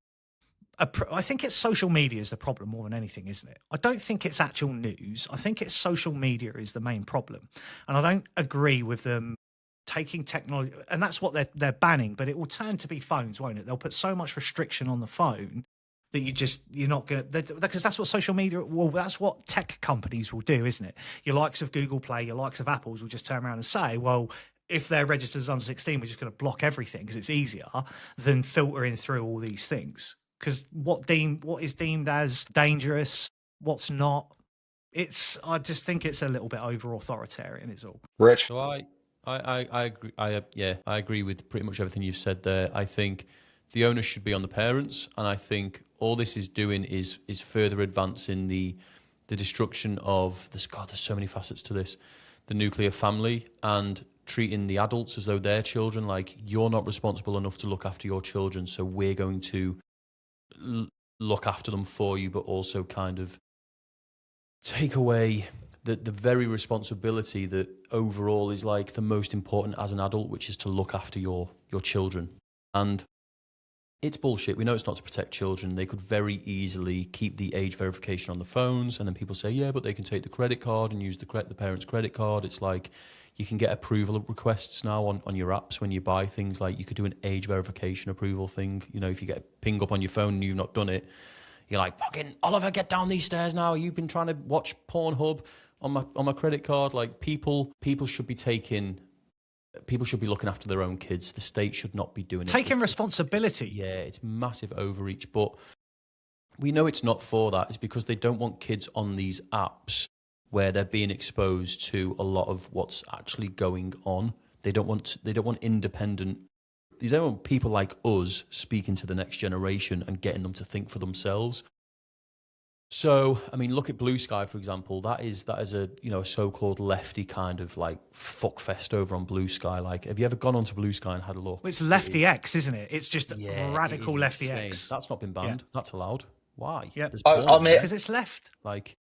I think it's social media is the problem more than anything, isn't it? I don't think it's actual news. I think it's social media is the main problem. And I don't agree with them taking technology, and that's what they're banning, but it will turn to be phones, won't it? They'll put so much restriction on the phone that you're not going to, because that's what social media, well, that's what tech companies will do, isn't it? Your likes of Google Play, your likes of Apple's will just turn around and say, well, if they're registered as under 16, we're just going to block everything because it's easier than filtering through all these things. Because what is deemed as dangerous, what's not, I just think it's a little bit over authoritarian is all. Rich? So I agree. I agree with pretty much everything you've said there. I think the onus should be on the parents, and I think all this is doing is further advancing the destruction of this. God, there's so many facets to this. The nuclear family, and treating the adults as though they're children. Like, you're not responsible enough to look after your children, so we're going to look after them for you, but also kind of take away the very responsibility that overall is like the most important as an adult, which is to look after your children. And it's bullshit. We know it's not to protect children. They could very easily keep the age verification on the phones, and then people say, yeah, but they can take the credit card and use the parent's credit card. It's like, you can get approval requests now on your apps when you buy things. Like, you could do an age verification approval thing. You know, if you get a ping up on your phone and you've not done it, you're like, fucking Oliver, get down these stairs now. You've been trying to watch Pornhub on my credit card. Like, people should be looking after their own kids. The state should not be doing it. Taking responsibility. It's massive overreach. But we know it's not for that. It's because they don't want kids on these apps where they're being exposed to a lot of what's actually going on. They don't want independent. You don't want people like us speaking to the next generation and getting them to think for themselves. So, I mean, look at Blue Sky, for example. That is a a so-called lefty kind of like fuckfest over on Blue Sky. Like, have you ever gone onto Blue Sky and had a look? Well, it's Lefty X, isn't it? It's just radical Lefty insane. X. That's not been banned. Yeah. That's allowed. Why? Yeah, I mean, because it's left. Like,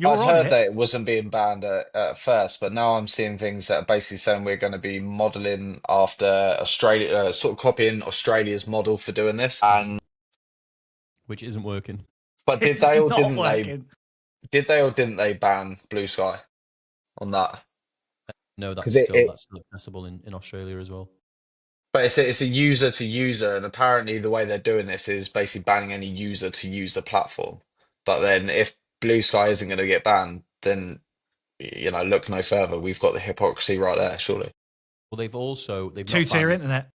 I'd heard that it wasn't being banned at first, but now I'm seeing things that are basically saying we're going to be modelling after Australia, sort of copying Australia's model for doing this, and which isn't working. But did they or didn't they ban Blue Sky on that? No, that's still accessible in Australia as well. But it's a user to user, and apparently the way they're doing this is basically banning any user to use the platform. But then if Blue Sky isn't going to get banned, then look no further. We've got the hypocrisy right there, surely. Well, they've two-tier internet.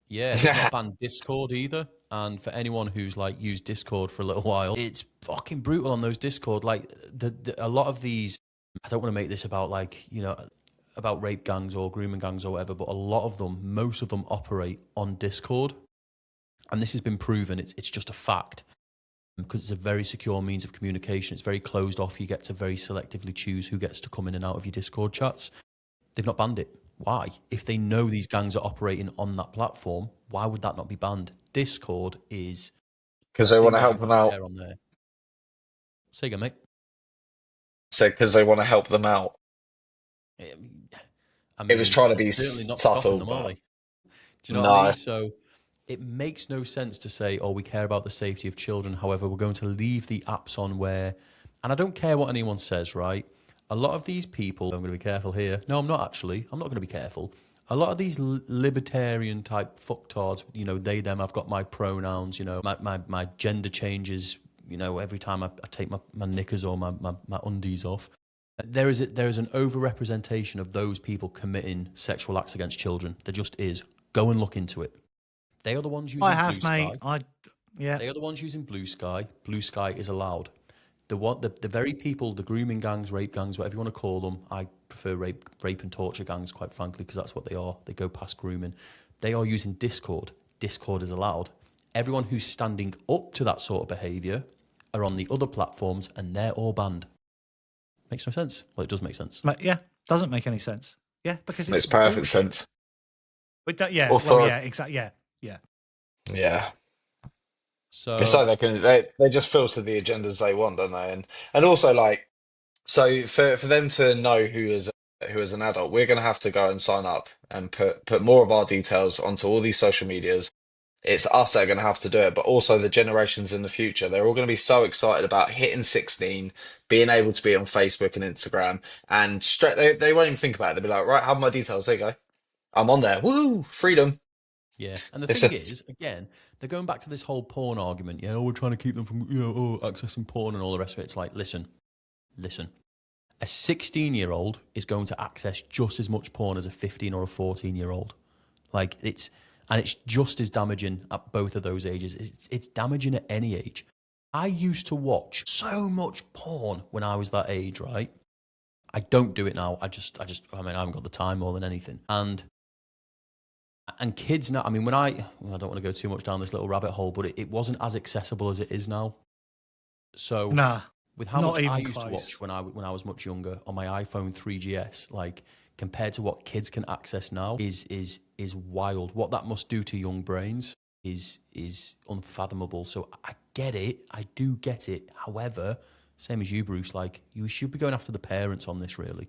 Yeah, they've not banned Discord either. And for anyone who's like used Discord for a little while, it's fucking brutal on those Discord. Like a lot of these, I don't want to make this about about rape gangs or grooming gangs or whatever, but most of them operate on Discord. And this has been proven. It's just a fact. Because it's a very secure means of communication. It's very closed off. You get to very selectively choose who gets to come in and out of your Discord chats. They've not banned it. Why? If they know these gangs are operating on that platform, why would that not be banned? Discord is... Because they want to help them out. On there. Say again, mate. So because they want to help them out. I mean, it was trying to be not subtle. Them, are they? Do you know what I mean? So it makes no sense to say, oh, we care about the safety of children. However, we're going to leave the apps on where... And I don't care what anyone says, right? A lot of these people... I'm going to be careful here. No, I'm not actually. I'm not going to be careful. A lot of these libertarian type fucktards, they, them, I've got my pronouns, my gender changes, every time I take my knickers or my undies off. There is an overrepresentation of those people committing sexual acts against children. There just is. Go and look into it. They are the ones using Blue Sky. They are the ones using Blue Sky. Blue Sky is allowed. The very people, the grooming gangs, rape gangs, whatever you want to call them, I prefer rape and torture gangs, quite frankly, because that's what they are. They go past grooming. They are using Discord. Discord is allowed. Everyone who's standing up to that sort of behaviour are on the other platforms, and they're all banned. Makes no sense. Well, it does make sense. Yeah, doesn't make any sense. Yeah, because it makes perfect sense. But that, yeah, well, Author, yeah, exactly, yeah, yeah. yeah. It's So like they just filter the agendas they want, don't they? And also like so for them to know who is an adult, we're gonna have to go and sign up and put more of our details onto all these social medias. It's us that are gonna have to do it, but also the generations in the future. They're all gonna be so excited about hitting 16, being able to be on Facebook and Instagram, and straight they won't even think about it. They'll be like, right, have my details. There you go. I'm on there. Woo, freedom. yeah, and the It's thing just is, again, they're going back to this whole porn argument. Yeah, oh, we're trying to keep them from accessing porn and all the rest of it. It's like, listen. A 16-year-old is going to access just as much porn as a 15 or a 14-year-old. Like it's just as damaging at both of those ages. It's damaging at any age. I used to watch so much porn when I was that age, right? I don't do it now. I mean, I haven't got the time more than anything. And kids now, I mean, I don't want to go too much down this little rabbit hole, but it wasn't as accessible as it is now. So Nah, with how not much I even used to close. watch when I was much younger on my iPhone 3GS, like compared to what kids can access now, is wild. What that must do to young brains is unfathomable. So I get it, I do get it. However, same as you, Bruce, like you should be going after the parents on this. Really,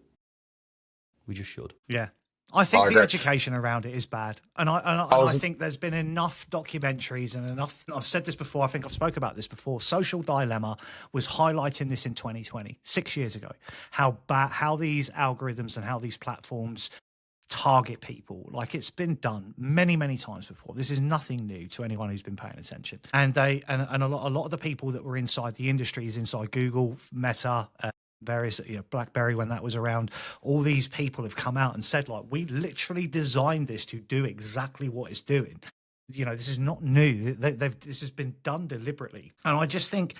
we just should. Yeah. I I think the agree. education around it is bad, I and I was think there's been enough documentaries and enough. I've said this before. I think I've spoke about this before. Social Dilemma was highlighting this in 2020, 6 years ago. How these algorithms and how these platforms target people. Like it's been done many, many times before. This is nothing new to anyone who's been paying attention. And a lot of the people that were inside the industries, inside Google, Meta, various, BlackBerry when that was around, all these people have come out and said, like, we literally designed this to do exactly what it's doing. This is not new. This has been done deliberately. And I just think,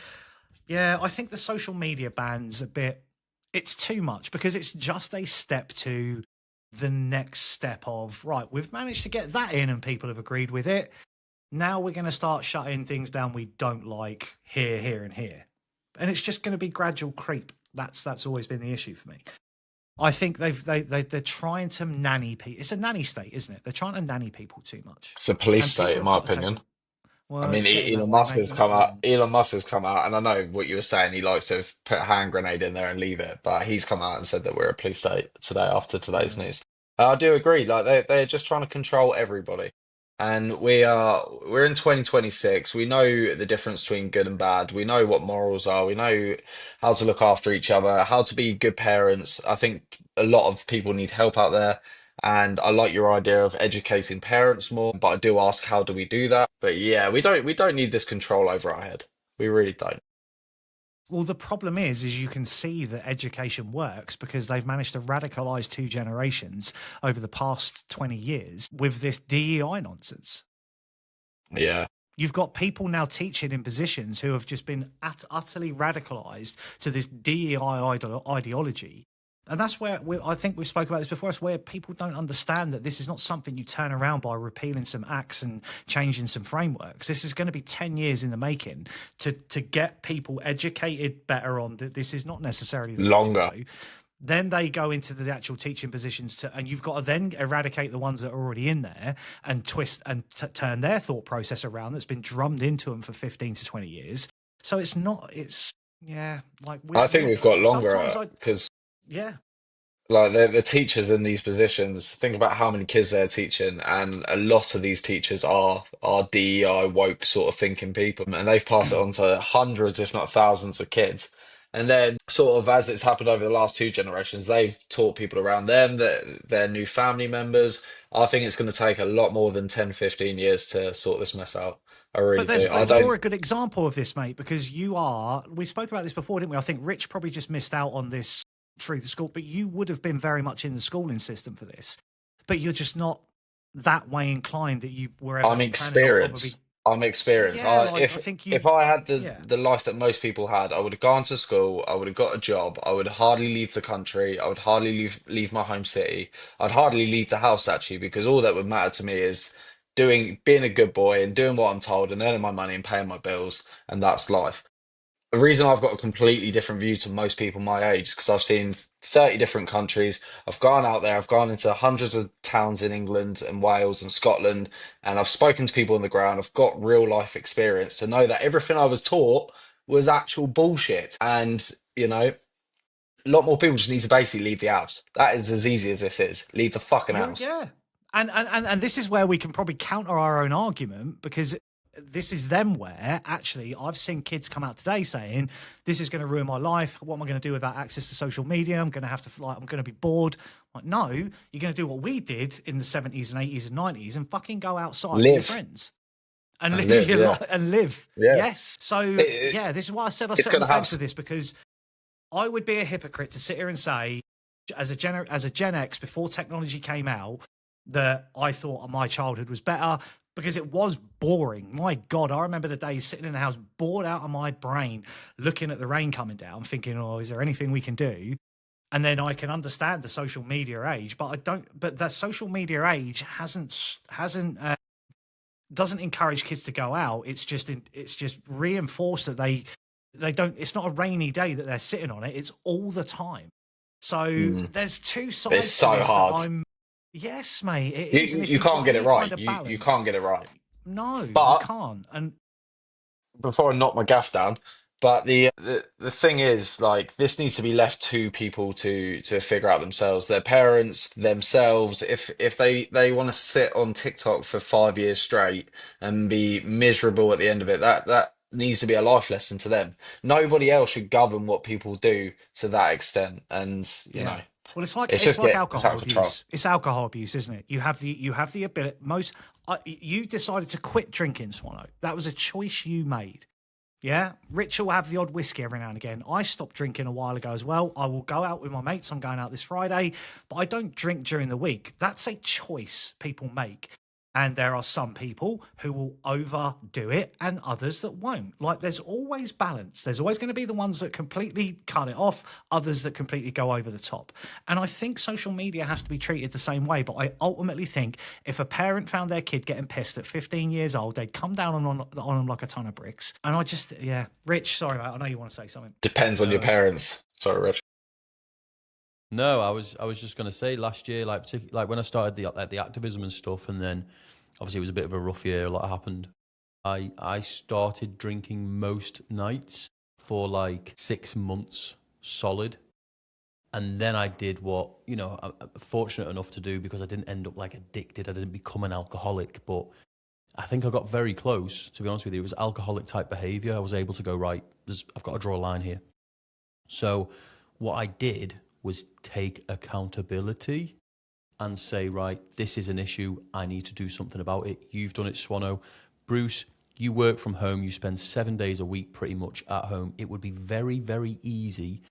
I think the social media ban's a bit, it's too much because it's just a step to the next step of, right, we've managed to get that in and people have agreed with it. Now we're going to start shutting things down we don't like here, and here. And it's just going to be gradual creep. That's always been the issue for me. I think they're trying to nanny people. It's a nanny state, isn't it? They're trying to nanny people too much, it's a police and state, people in have my got to take opinion. it. I Well, mean, it's getting that Elon way, Musk mate. has You're not come out. wrong. Elon Musk has come out, and I know what you were saying. He likes to put a hand grenade in there and leave it, but he's come out and said that we're a police state today after today's Yeah. news. I do agree. Like they're just trying to control everybody, and we're in 2026. We know the difference between good and bad. We know what morals are. We know how to look after each other, how to be good parents. I think a lot of people need help out there. And I like your idea of educating parents more, but I do ask, how do we do that? But yeah, we don't need this control over our head. We really don't. Well, the problem is you can see that education works because they've managed to radicalize two generations over the past 20 years with this DEI nonsense. Yeah. You've got people now teaching in positions who have just been utterly radicalized to this DEI ideology. And that's where I think we've spoken about this before. It's where people don't understand that this is not something you turn around by repealing some acts and changing some frameworks. This is going to be 10 years in the making to get people educated better on that. This is not necessarily the way to Longer. go. Then they go into the actual teaching positions and you've got to then eradicate the ones that are already in there and twist and turn their thought process around that's been drummed into them for 15 to 20 years. So like I think we've got sometimes longer I, because yeah. like the teachers in these positions, think about how many kids they're teaching, and a lot of these teachers are DEI woke sort of thinking people, and they've passed it on to hundreds, if not thousands, of kids. And then, sort of as it's happened over the last two generations, they've taught people around them that their new family members. I think it's going to take a lot more than 10, 15 years to sort this mess out. I really do. I But you're don't. a good example of this, mate, because we spoke about this before, didn't we? I think Rich probably just missed out on this through the school, but you would have been very much in the schooling system for this. But you're just not that way inclined that you were ever I'm planning on probably. experienced. I'm experienced. Yeah, like I think If you. I had Yeah. the life that most people had, I would have gone to school. I would have got a job. I would hardly leave the country. I would hardly leave my home city. I'd hardly leave the house actually, because all that would matter to me is being a good boy and doing what I'm told and earning my money and paying my bills, and that's life. the reason I've got a completely different view to most people my age is because I've seen 30 different countries. I've gone out there, I've gone into hundreds of towns in England and Wales and Scotland, and I've spoken to people on the ground. I've got real life experience to know that everything I was taught was actual bullshit. And, a lot more people just need to basically leave the house. That is as easy as this is. Leave the fucking house. Yeah. And this is where we can probably counter our own argument, because this is them where actually I've seen kids come out today saying this is going to ruin my life. What am I going to do without access to social media? I'm going to have to, like, I'm going to be bored. Like, no, you're going to do what we did in the 70s and 80s and 90s and fucking go outside with your friends and live your life and live. Yeah. Yes. So this is why I said I set on the fence with this, because I would be a hypocrite to sit here and say, as a Gen X before technology came out, that I thought my childhood was better, because it was boring. My God, I remember the days sitting in the house, bored out of my brain, looking at the rain coming down, thinking, "Oh, is there anything we can do?" And then I can understand the social media age, but I don't. But the social media age doesn't encourage kids to go out. It's just reinforced that they don't. It's not a rainy day that they're sitting on it. It's all the time. So there's two sides. It's so to this hard. Yes, mate. It is. You can't get it right. You can't get it right. No, But you can't. And before I knock my gaff down, but the thing is, like, this needs to be left to people to figure out themselves, their parents, themselves. If they want to sit on TikTok for 5 years straight and be miserable at the end of it, that needs to be a life lesson to them. Nobody else should govern what people do to that extent, and well, it's like it's alcohol out of control. abuse. It's alcohol abuse, isn't it? You have the ability. You decided to quit drinking, Swano. That was a choice you made. Yeah, Rich will have the odd whiskey every now and again. I stopped drinking a while ago as well. I will go out with my mates. I'm going out this Friday, but I don't drink during the week. That's a choice people make. And there are some people who will overdo it and others that won't. Like, there's always balance. There's always going to be the ones that completely cut it off, others that completely go over the top. And I think social media has to be treated the same way. But I ultimately think if a parent found their kid getting pissed at 15 years old, they'd come down on them like a ton of bricks. And I just, Rich, sorry, mate, I know you want to say something. Depends on your parents. Sorry, Rich. No, I was just going to say last year, like when I started the activism and stuff, and then obviously it was a bit of a rough year. A lot happened. I started drinking most nights for like 6 months solid, and then I did what I'm fortunate enough to do, because I didn't end up like addicted. I didn't become an alcoholic, but I think I got very close. To be honest with you, it was alcoholic type behaviour. I was able to go, right, I've got to draw a line here. So what I did was take accountability and say, right, this is an issue. I need to do something about it. You've done it, Swano. Bruce, you work from home. You spend 7 days a week pretty much at home. It would be very, very easy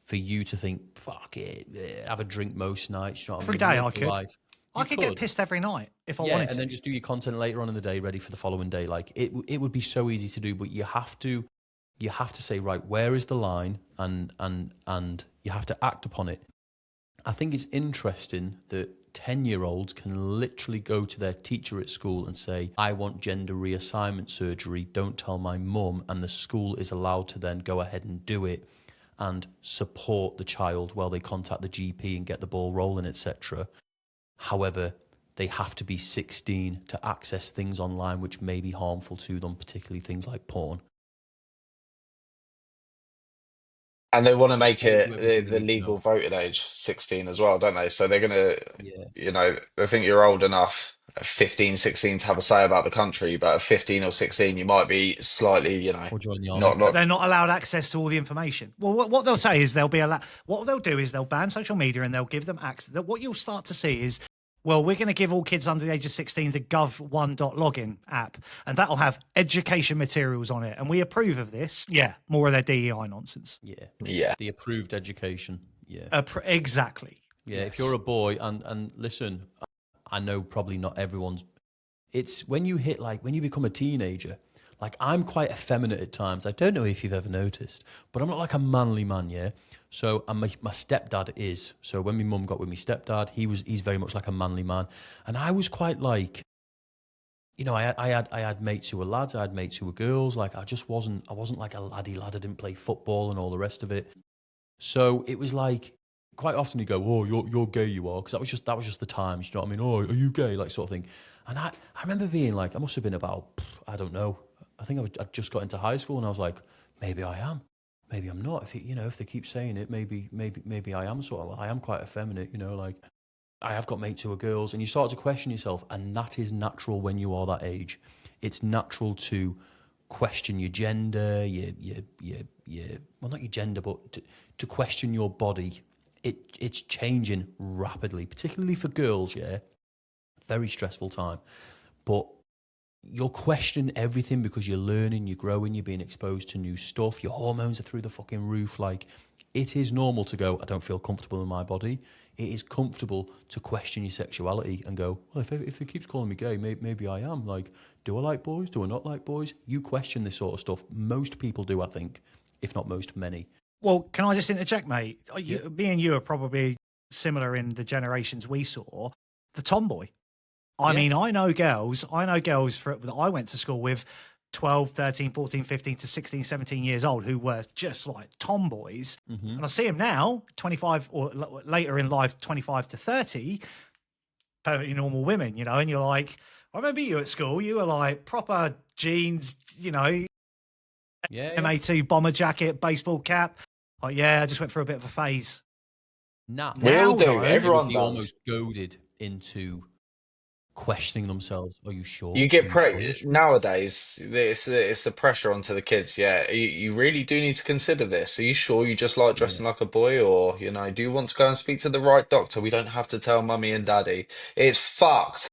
for you to think, fuck it, have a drink most nights. You know what Every day I could. I could get pissed every night if I wanted to. And then just do your content later on in the day, ready for the following day. Like, it would be so easy to do, but you have to say, right, where is the line? And you have to act upon it. I think it's interesting that 10-year-olds can literally go to their teacher at school and say, I want gender reassignment surgery, don't tell my mum, and the school is allowed to then go ahead and do it and support the child while they contact the GP and get the ball rolling, etc. However, they have to be 16 to access things online which may be harmful to them, particularly things like porn. And they want to make it the legal voting age 16 as well, don't they? So they're going to, they think you're old enough at 15, 16 to have a say about the country, but at 15 or 16, you might be slightly, or join the army. But they're not allowed access to all the information. Well, what they'll say is what they'll do is they'll ban social media and they'll give them access. What you'll start to see is, well, we're going to give all kids under the age of 16 the gov1.login app, and that'll have education materials on it. And we approve of this. Yeah, more of their DEI nonsense. Yeah. The approved education. Yeah. Exactly. Yeah, yes. If you're a boy, and listen, I know probably not everyone's. It's when you become a teenager. Like, I'm quite effeminate at times. I don't know if you've ever noticed, but I'm not like a manly man, yeah? So, and my stepdad is. So when my mum got with my stepdad, he's very much like a manly man. And I was quite like, you know, I had mates who were lads, I had mates who were girls. Like I wasn't like a laddie lad. I didn't play football and all the rest of it. So it was like quite often you go, oh, you're gay, you are, because that was just the times. You know what I mean? Oh, are you gay? Like sort of thing. And I remember being like, I must have been about, I don't know. I think I'd just got into high school and I was like, maybe I am, maybe I'm not. If they keep saying it, maybe I am sort of. I am quite effeminate, you know. Like I have got mates who are girls, and you start to question yourself, and that is natural when you are that age. It's natural to question your gender, your well, not your gender, but to question your body. It's changing rapidly, particularly for girls. Yeah, very stressful time, but you're questioning everything because you're learning, you're growing, you're being exposed to new stuff. Your hormones are through the fucking roof. Like, it is normal to go, I don't feel comfortable in my body. It is comfortable to question your sexuality and go, well, if it keeps calling me gay, maybe I am. Like, do I like boys? Do I not like boys? You question this sort of stuff. Most people do, I think, if not most, many. Well, can I just interject, mate? Yeah. Me and you are probably similar in the generations we saw. The tomboy. I mean, I know girls that I went to school with 12, 13, 14, 15 to 16, 17 years old who were just like tomboys. Mm-hmm. And I see them now, 25 or later in life, 25 to 30, perfectly normal women, you know, and you're like, I remember you at school, you were like proper jeans, you know, MA2 bomber jacket, baseball cap. Like, yeah, I just went through a bit of a phase. Now, We all do. though, Everyone be does. almost goaded into questioning themselves. Are you sure? You Are get you sure? nowadays. It's the pressure onto the kids. Yeah, you really do need to consider this. Are you sure you just like Yeah. dressing like a boy, or do you want to go and speak to the right doctor? We don't have to tell mummy and daddy. It's fucked.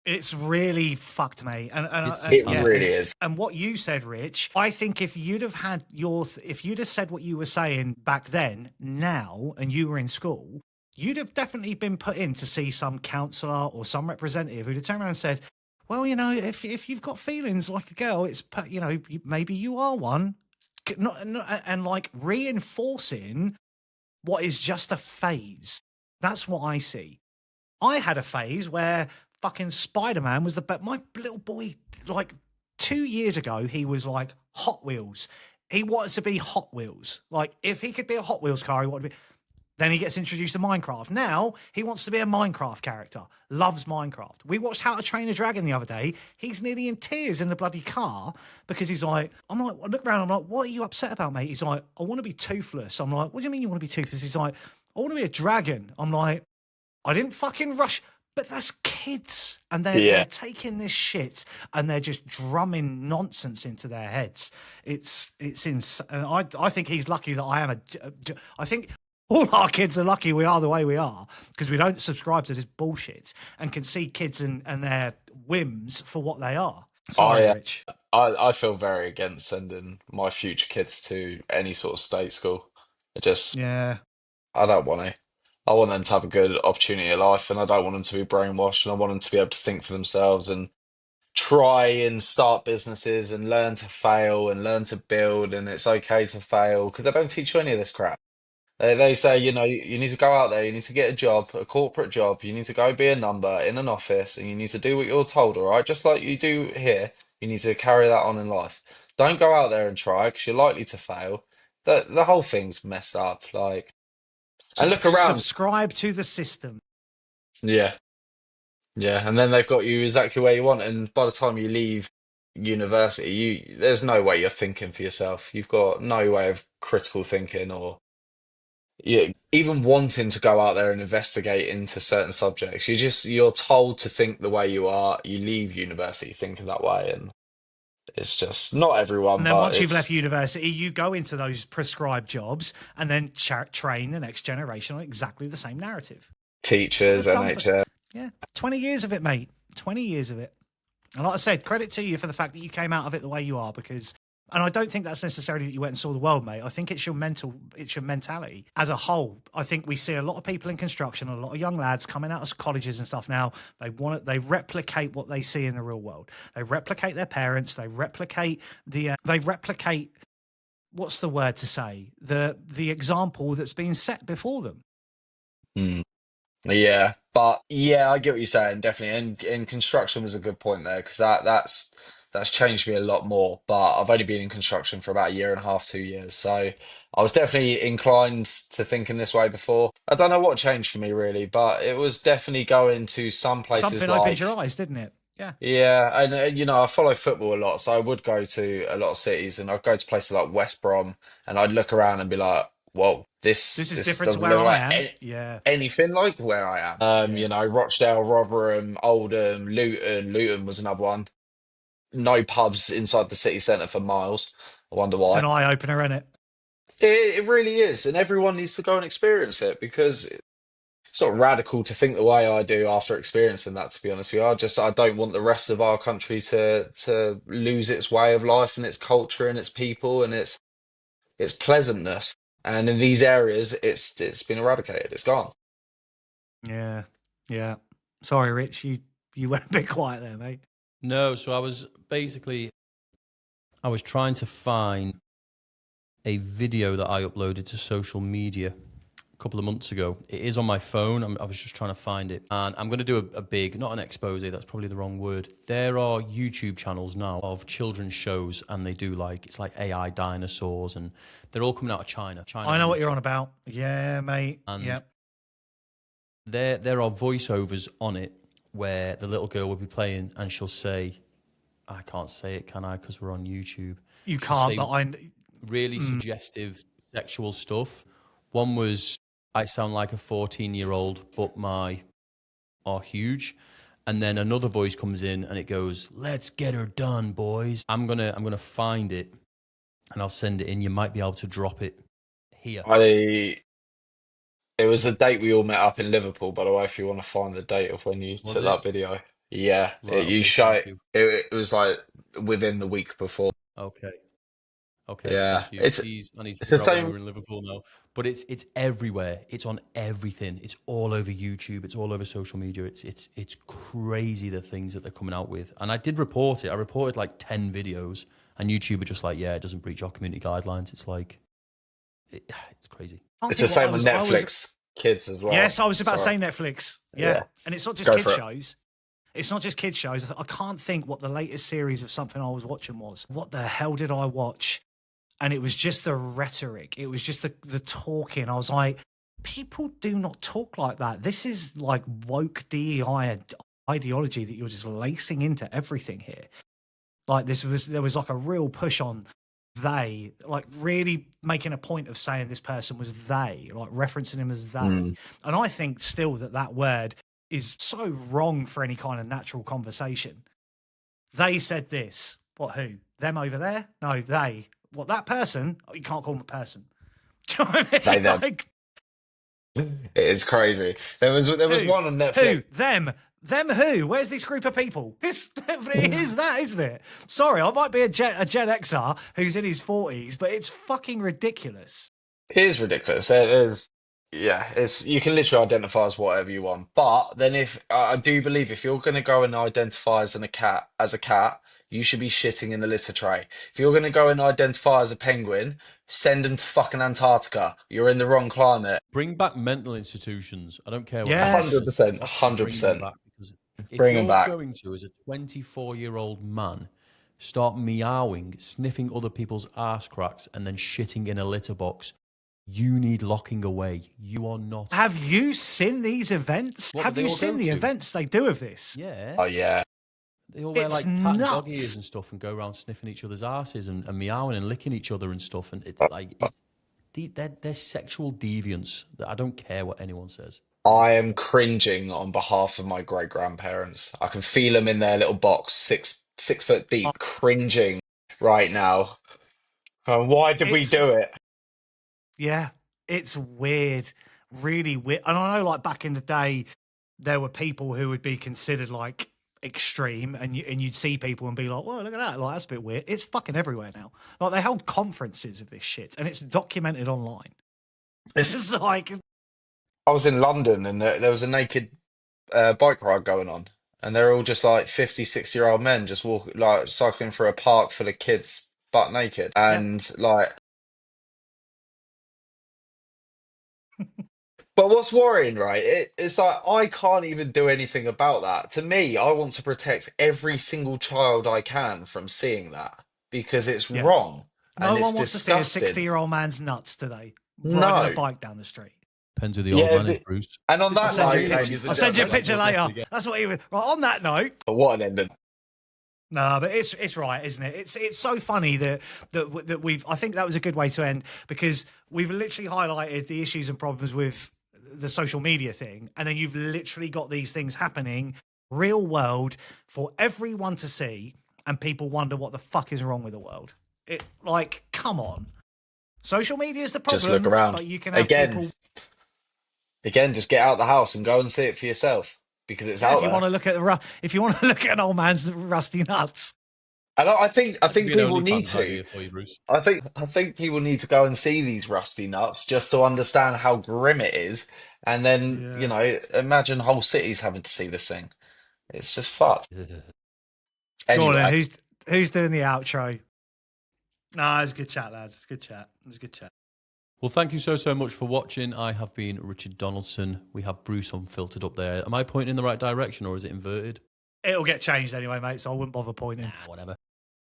It's really fucked, mate. It's It Yeah, hard. really is. and what you said, Rich, I think if you'd have had if you'd have said what you were saying back then, now, and you were in school, you'd have definitely been put in to see some counsellor or some representative who'd have turned around and said, well, you know, if you've got feelings like a girl, it's, you know, maybe you are one. And like reinforcing what is just a phase. That's what I see. I had a phase where fucking Spider-Man was the best. My little boy, like 2 years ago, he was like Hot Wheels. He wanted to be Hot Wheels. Like if he could be a Hot Wheels car, he wanted to be. Then he gets introduced to Minecraft. Now he wants to be a Minecraft character. Loves Minecraft. We watched How to Train a Dragon the other day. He's nearly in tears in the bloody car because he's like, I look around, I'm like, what are you upset about, mate? He's like, I want to be toothless. I'm like, what do you mean you want to be toothless? He's like, I want to be a dragon. I'm like, I didn't fucking rush. But that's kids, and they're taking this shit and they're just drumming nonsense into their heads. It's insane. I think he's lucky that I am I think all our kids are lucky we are the way we are because we don't subscribe to this bullshit and can see kids and their whims for what they are. Sorry, Rich. I feel very against sending my future kids to any sort of state school. Yeah. I don't want to. I want them to have a good opportunity in life, and I don't want them to be brainwashed, and I want them to be able to think for themselves and try and start businesses and learn to fail and learn to build, and it's okay to fail because they don't teach you any of this crap. They say, you need to go out there, you need to get a job, a corporate job, you need to go be a number in an office, and you need to do what you're told, all right? Just like you do here, you need to carry that on in life. Don't go out there and try because you're likely to fail. The whole thing's messed up. Like, and look around. Subscribe to the system. Yeah, yeah, and then they've got you exactly where you want, and by the time you leave university, there's no way you're thinking for yourself. You've got no way of critical thinking or even wanting to go out there and investigate into certain subjects. You're told to think the way you are. You leave university thinking that way, and it's just not everyone, And then but once you've it's left university, you go into those prescribed jobs and then train the next generation on exactly the same narrative. teachers, NHS. Yeah, 20 years of it, mate. 20 years of it. And like I said, credit to you for the fact that you came out of it the way you are because, and I don't think that's necessarily that you went and saw the world, mate. I think it's your mentality as a whole. I think we see a lot of people in construction, a lot of young lads coming out of colleges and stuff now. They replicate what they see in the real world. They replicate their parents. They replicate what's the word to say? The example that's been set before them. Mm. Yeah, but yeah, I get what you're saying, definitely. And construction was a good point there because that's changed me a lot more. But I've only been in construction for about a year and a half, 2 years, so I was definitely inclined to thinking this way before. I don't know what changed for me really, but it was definitely going to some places Something opened your like eyes, didn't it? Yeah. yeah, and I follow football a lot, so I would go to a lot of cities, and I'd go to places like West Brom, and I'd look around and be like, "Whoa, this This is this different to doesn't where look I like am. Yeah. anything like where I am." Yeah. Rochdale, Rotherham, Oldham, Luton. Luton was another one. No pubs inside the city centre for miles. I wonder It's an why. eye opener, isn't it? It really is, and everyone needs to go and experience it because it's not radical to think the way I do after experiencing that, to be honest with you. I don't want the rest of our country to lose its way of life and its culture and its people and its pleasantness. And in these areas, it's been eradicated. It's gone. Yeah. Yeah. Sorry, Rich. You went a bit quiet there, mate. No, so I was trying to find a video that I uploaded to social media a couple of months ago. It is on my phone. I was just trying to find it. And I'm going to do a big, not an expose, that's probably the wrong word. There are YouTube channels now of children's shows, and they do it's like AI dinosaurs, and they're all coming out of China. China I know what you're animation. on about. Yeah, mate. And Yep. there are voiceovers on it where the little girl will be playing and she'll say, I can't say it, can I? Because we're on YouTube. You She'll can't, say but really suggestive sexual stuff. One was, I sound like a 14-year-old, but my are huge. And then another voice comes in and it goes, let's get her done, boys. I'm gonna find it and I'll send it in. You might be able to drop it here. I It was the date we all met up in Liverpool, by the way, if you want to find the date of when you Was took it? that video. Yeah, Right, you okay, show thank it, you. it was like within the week before. Okay. Okay, Yeah, thank you. I need to it's the figure out when we same. were in Liverpool now. But it's everywhere. It's on everything. It's all over YouTube. It's all over social media. It's crazy the things that they're coming out with. And I did report it. I reported like 10 videos, and YouTube are just like, yeah, it doesn't breach our community guidelines. It's like it's crazy. I It's the think what same on I was. Netflix Kids as well. Yes, I was about to Sorry. say Netflix. Yeah, Yeah, and it's not just go kid for it. shows. It's not just kid shows. I can't think what the latest series of something I was watching was. What the hell did I watch? And it was just the rhetoric. It was just the talking. I was like, people do not talk like that. This is like woke DEI ideology that you're just lacing into everything here. Like there was like a real push on they, like really making a point of saying this person was they, like referencing him as they. Mm. And I think still that word is so wrong for any kind of natural conversation. They said this. What, who? Them over there? No, they. What, that person? Oh, you can't call them a person. Do you know what I They mean? them. Like, It is crazy. There was who? one on Netflix. Who? Them? Them who? Where's this group of people? It is that, isn't it? Sorry, I might be a Gen Xer who's in his 40s, but it's fucking ridiculous. It is ridiculous. It is. Yeah, it's you can literally identify as whatever you want. But then if I do believe if you're going to go and identify as a cat, you should be shitting in the litter tray. If you're going to go and identify as a penguin, send them to fucking Antarctica. You're in the wrong climate. Bring back mental institutions. I don't care what anyone Yes. 100%, says. Bring them 100%. back, because if Bring them you're back. going to, as a 24-year-old man, start meowing, sniffing other people's arse cracks, and then shitting in a litter box, you need locking away. You are not. Have you seen these events? What, Have they you all seen go the to? events they do of this? Yeah. Oh yeah. They all wear It's like cat and dog nuts. ears and stuff and go around sniffing each other's asses and meowing and licking each other and stuff. And they're sexual deviants. I don't care what anyone says. I am cringing on behalf of my great grandparents. I can feel them in their little box, 6 foot Oh, deep, cringing right now. Why did we it's do it? yeah, it's weird, really weird. And I know, like back in the day, there were people who would be considered like extreme, and you'd see people and be like, "Well, look at that! Like that's a bit weird." It's fucking everywhere now. Like they held conferences of this shit, and it's documented online. It's, It's like, I was in London and there was a naked bike ride going on, and they're all just like 50, 60-year-old men just like cycling through a park full of kids butt naked. yeah, And like, But what's worrying, right? It's like I can't even do anything about that. To me, I want to protect every single child I can from seeing that because it's Yeah. wrong and No it's one wants to see a disgusting. 60-year-old man's nuts today riding a No. bike down the street. Depends who the old Yeah, man is, Bruce. and on I'll that send you a note, picture. ladies and I'll send you a gentlemen, picture later. That's what he was. Right, on that note. what an ending. No, but it's right, isn't it? It's so funny that we've. I think that was a good way to end because we've literally highlighted the issues and problems with the social media thing, and then you've literally got these things happening real world for everyone to see, and people wonder what the fuck is wrong with the world. It like, come on, social media is the problem. Just look around. But you can have people. Again, just get out the house and go and see it for yourself because it's Yeah, out if you there. want to look at if you want to look at an old man's rusty nuts. And I think Could be an people need OnlyFans idea to. for you, Bruce. I think people need to go and see these rusty nuts just to understand how grim it is, and then imagine whole cities having to see this thing. It's just fucked. Go on then. Anyway, Who's doing the outro? No, it's a good chat, lads. It's a good chat. It's a good chat. Well, thank you so much for watching. I have been Richard Donaldson. We have Bruce unfiltered up there. Am I pointing in the right direction or is it inverted? It'll get changed anyway, mate, so I wouldn't bother pointing. Whatever.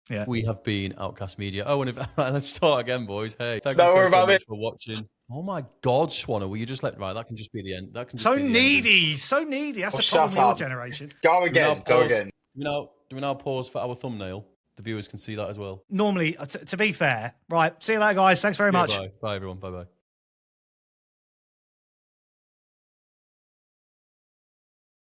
Yeah. We have been Outcast Media. Oh, and if right, let's start again, boys. Hey, thank Don't you worry so about much me. for watching. Oh my God, Swanner, will you just let right? That can just be the end. That can just So be the end. needy, so needy. That's Oh, the shut problem with your up. generation. Go again. Go again. Do we now pause for our thumbnail? The viewers can see that as well. Normally, to be fair, right. See you later, guys. Thanks very much. Bye, everyone. Bye.